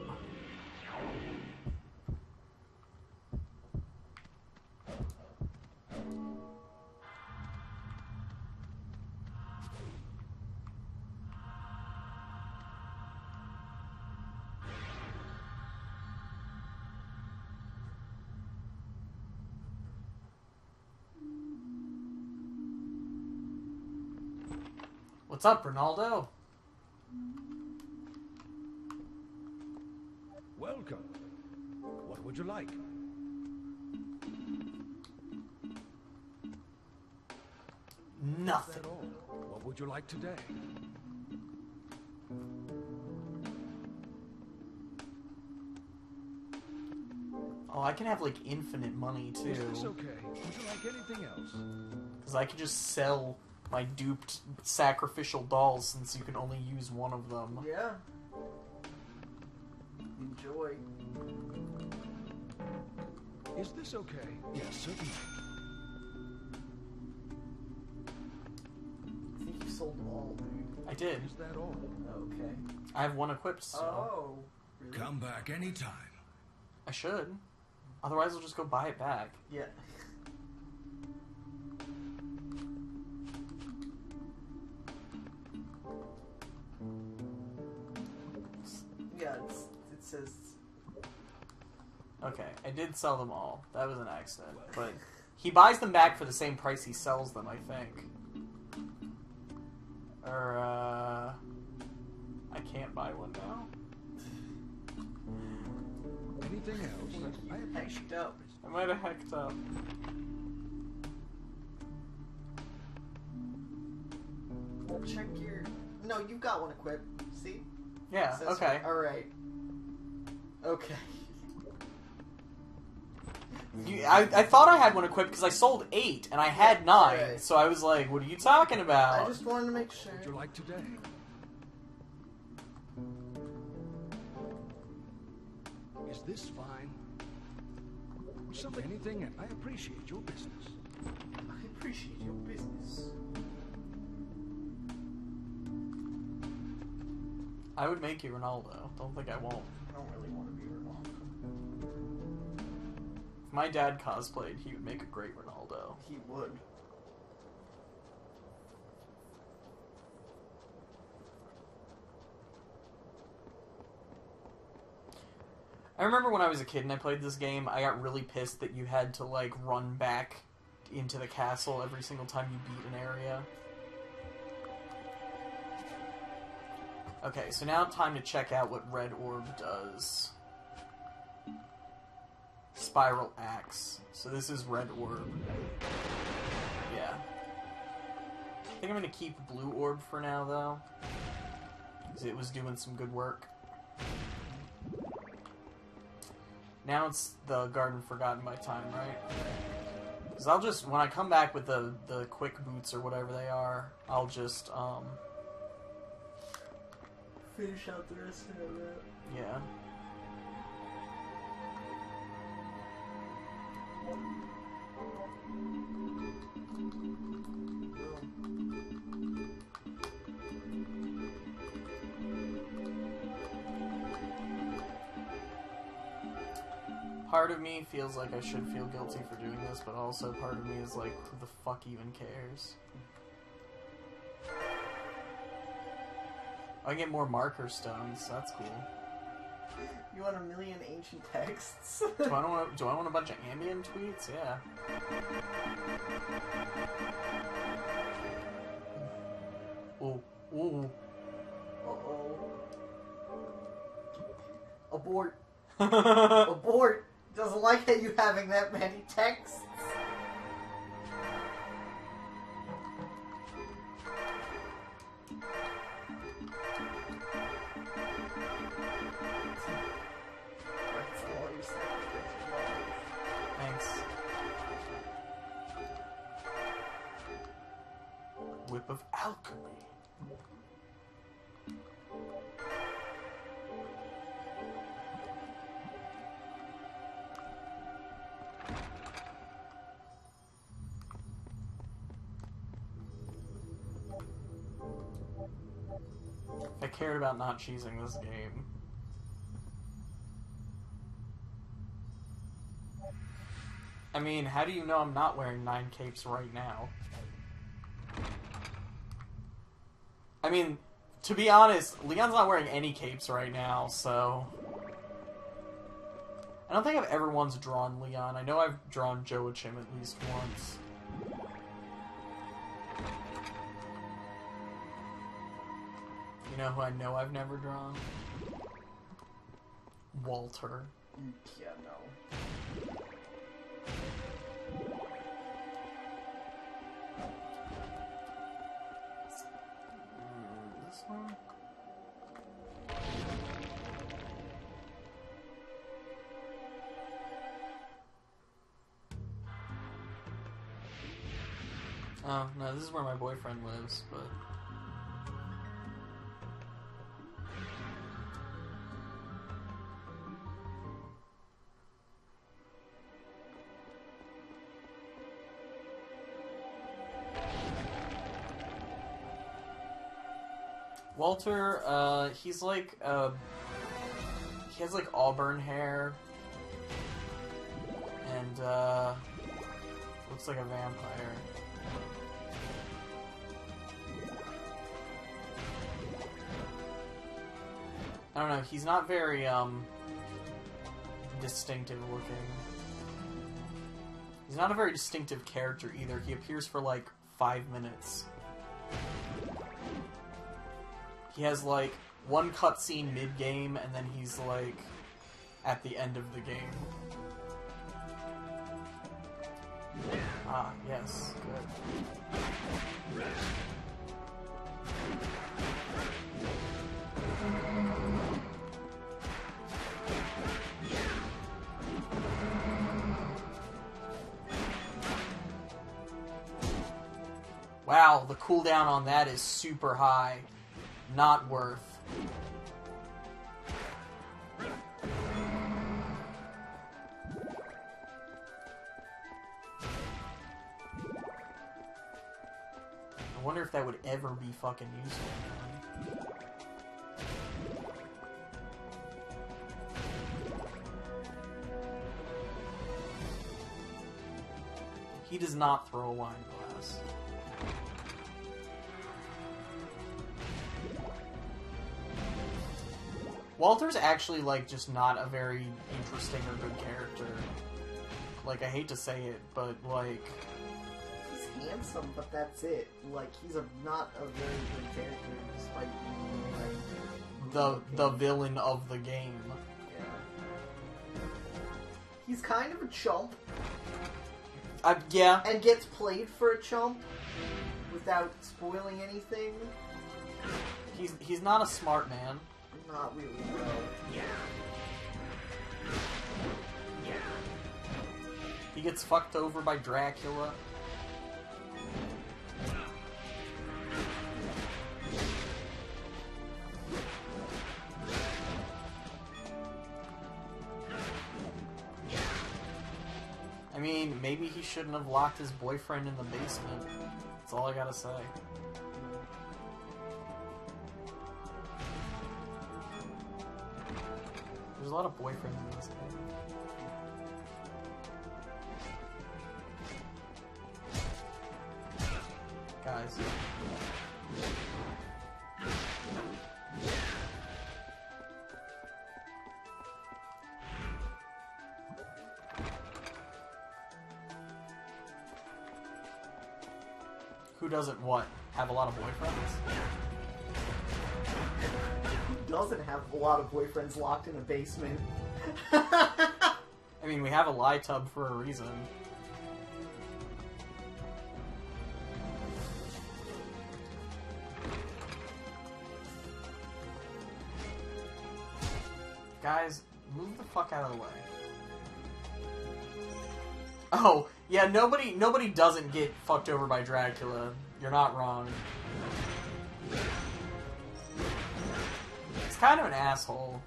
What's up, Ronaldo? Welcome. What would you like? Nothing. Is that all? What would you like today? Oh, I can have like infinite money too. Is this okay? Would you like anything else? Because I could just sell my duped sacrificial dolls since you can only use one of them. Yeah. Enjoy. Is this okay? Yes, certainly. I think you sold them all, dude. I did. Is that all? Okay. I have one equipped, so Oh. Really? Come back anytime. I should. Otherwise, I'll just go buy it back. Yeah. Yeah, it says... Okay, I did sell them all. That was an accident. But he buys them back for the same price he sells them, I think. Or, I can't buy one now. Anything else? I appreciate Hecked up. I might have hecked up. Well, check your... No, you've got one equipped. See? Yeah, Says okay. so. Alright. Okay. I thought I had one equipped because I sold 8 and I had 9, right. so I was like, what are you talking about? I just wanted to make sure. What would you like today? Is this fine? Something, anything, I appreciate your business. I appreciate your business. I would make you Ronaldo. Don't think I won't. I don't really want to be Ronaldo. If my dad cosplayed, he would make a great Ronaldo. He would. I remember when I was a kid and I played this game, I got really pissed that you had to, like, run back into the castle every single time you beat an area. Okay, so now time to check out what Red Orb does. Spiral Axe. So this is Red Orb. Yeah. I think I'm going to keep Blue Orb for now, though. Because it was doing some good work. Now it's the Garden Forgotten by Time, right? Because I'll just, when I come back with the quick boots or whatever they are, I'll just, Finish out the rest of that. yeah. Part of me feels like I should feel guilty for doing this, but also part of me is like, who the fuck even cares? I get more marker stones. That's cool. You want 1,000,000 ancient texts? Do I want a bunch of ambient tweets? Yeah. Ooh. Ooh. Uh-oh. Abort. Abort. Doesn't like that you having that many texts. Thanks. Whip of Alchemy. If I cared about not cheesing this game. I mean, how do you know I'm not wearing 9 capes right now? I mean, to be honest, Leon's not wearing any capes right now, so... I don't think I've ever once drawn Leon. I know I've drawn Joachim at least once. You know who I know I've never drawn? Walter. Yeah, no. This one? Oh, no, this is where my boyfriend lives, but... Walter, he's like, he has like auburn hair, and, looks like a vampire. I don't know, he's not very, distinctive looking. He's not a very distinctive character either. He appears for like 5 minutes. He has, like, one cutscene mid-game, and then he's, like, at the end of the game. Ah, yes. Good. Wow, the cooldown on that is super high. Not worth. I wonder if that would ever be fucking useful, man. He does not throw a wine glass. Walter's actually, like, just not a very interesting or good character. Like, I hate to say it, but, like... He's handsome, but that's it. Like, he's not a very good character, despite being, like... The villain of the game. Yeah. He's kind of a chump. Yeah. And gets played for a chump, without spoiling anything. He's not a smart man. Not really, no. He gets fucked over by Dracula. I mean, maybe he shouldn't have locked his boyfriend in the basement. That's all I gotta say. There's a lot of boyfriends in this game. guys. Who doesn't what? Have a lot of boyfriends? Who doesn't have a lot of boyfriends locked in a basement? I mean, we have a lie tub for a reason. Guys, move the fuck out of the way. Oh, yeah, nobody doesn't get fucked over by Dracula. You're not wrong. It's kind of an asshole.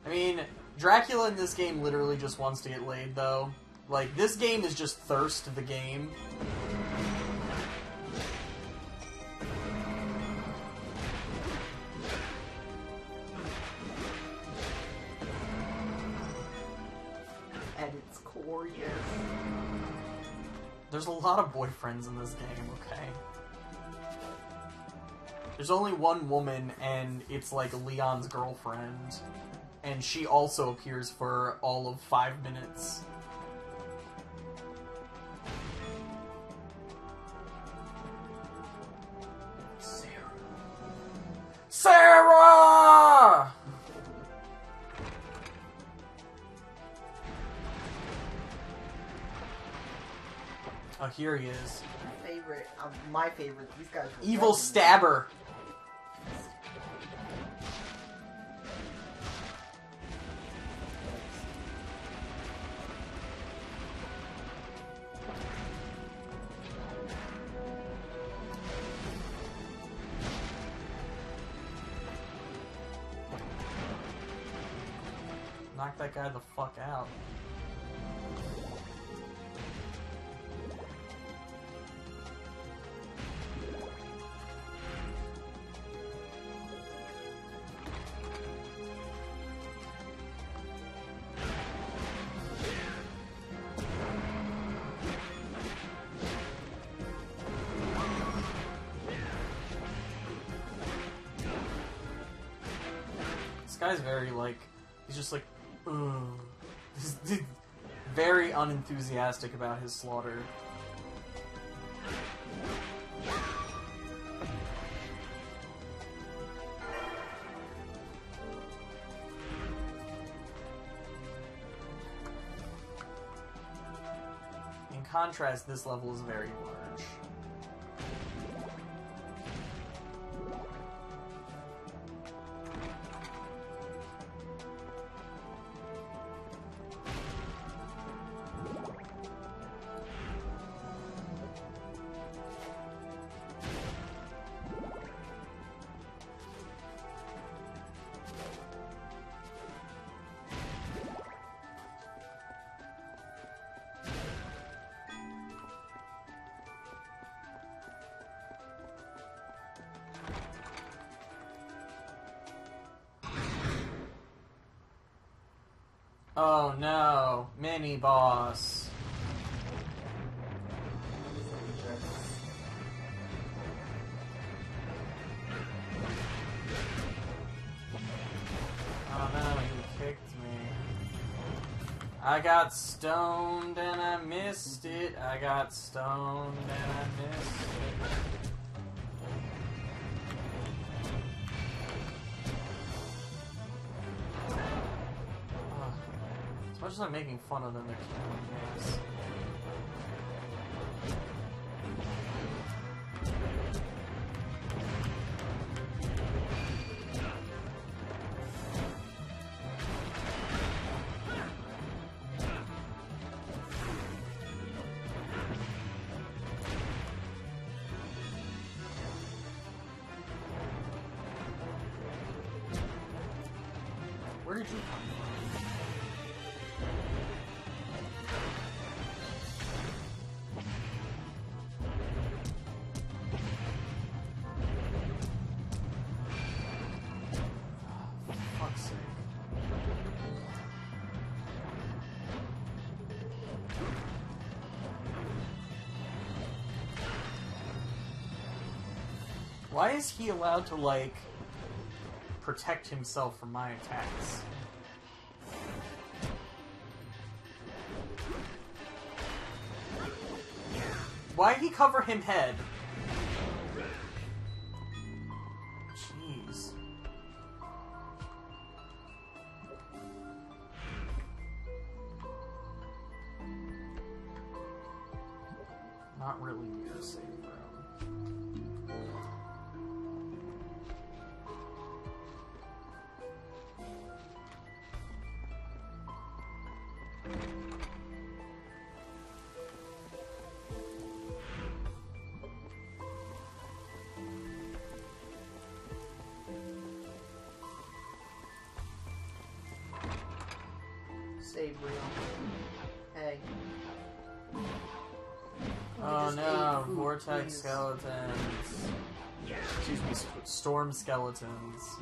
I mean, Dracula in this game literally just wants to get laid, though. Like, this game is just thirst the game. At its core, yes. There's a lot of boyfriends in this game, okay? There's only one woman, and it's like Leon's girlfriend. And she also appears for all of 5 minutes. Sarah! Oh, here he is. My favorite. These guys. Were Evil legends. Stabber. Knock that guy the fuck out. This guy's very, like, he's just like, ugh. He's very unenthusiastic about his slaughter. In contrast, this level is very large. Oh no, mini boss. Oh no, he kicked me. I got stoned and I missed it. I got stoned and I missed it. As much as I'm making fun of them, they're killing me. Where did you come from? Fuck's sake. Why is he allowed to, like, protect himself from my attacks? Why he cover him head? Jeez. Not really near a save room. Save real. Hey. Oh Just no, ate food, vortex please. skeletons. Excuse me, storm skeletons.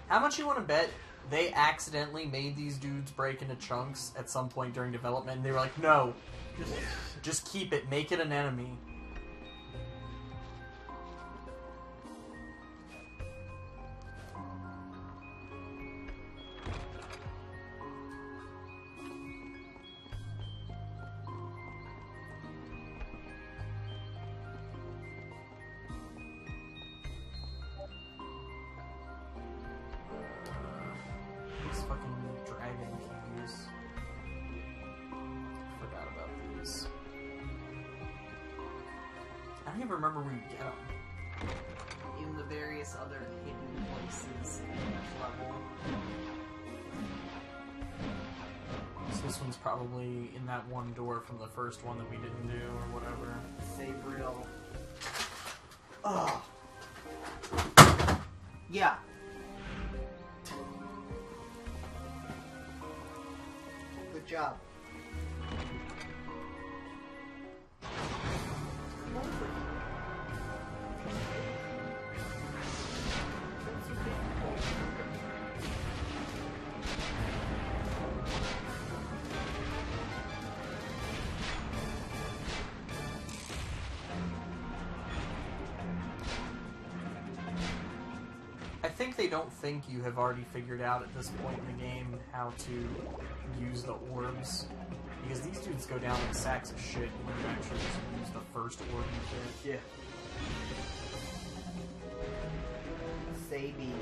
How much you want to bet they accidentally made these dudes break into chunks at some point during development, and they were like, no, just keep it, make it an enemy. These fucking dragon keys. Forgot about these. I don't even remember where you get them. In the various other hidden places in each level. So this one's probably in that one door from the first one that we didn't do, or whatever. Save real. Ugh. Yeah. Good job. I think they don't think you have already figured out at this point in the game how to use the orbs. Because these dudes go down like sacks of shit when you actually just use the first orb you get. Yeah. Sabi.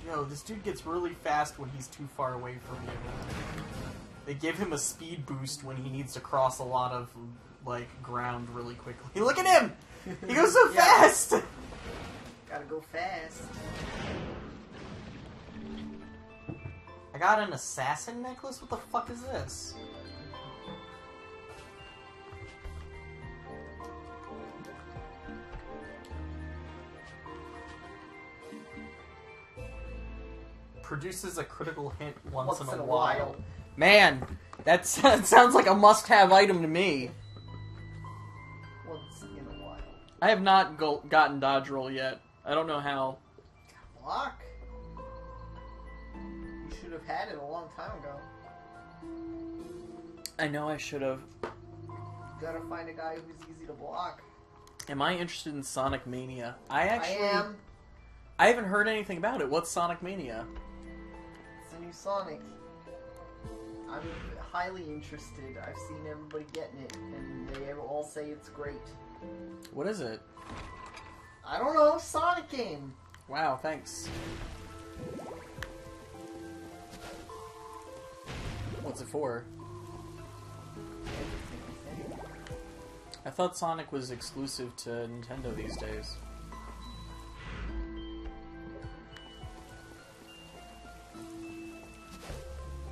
Yo, this dude gets really fast when he's too far away from you. They give him a speed boost when he needs to cross a lot of, like, ground really quickly. Look at him! He goes so Yeah. fast! Gotta go fast. I got an assassin necklace? What the fuck is this? Produces a critical hit once in a while. Man, that sounds like a must-have item to me. Once in a while. I have not gotten dodge roll yet. I don't know how. Block? You should have had it a long time ago. I know I should have. You gotta find a guy who's easy to block. Am I interested in Sonic Mania? I am. I haven't heard anything about it. What's Sonic Mania? It's a new Sonic. I'm highly interested. I've seen everybody getting it, and they all say it's great. What is it? I don't know, Sonic game. Wow, thanks. What's it for? I thought Sonic was exclusive to Nintendo these days.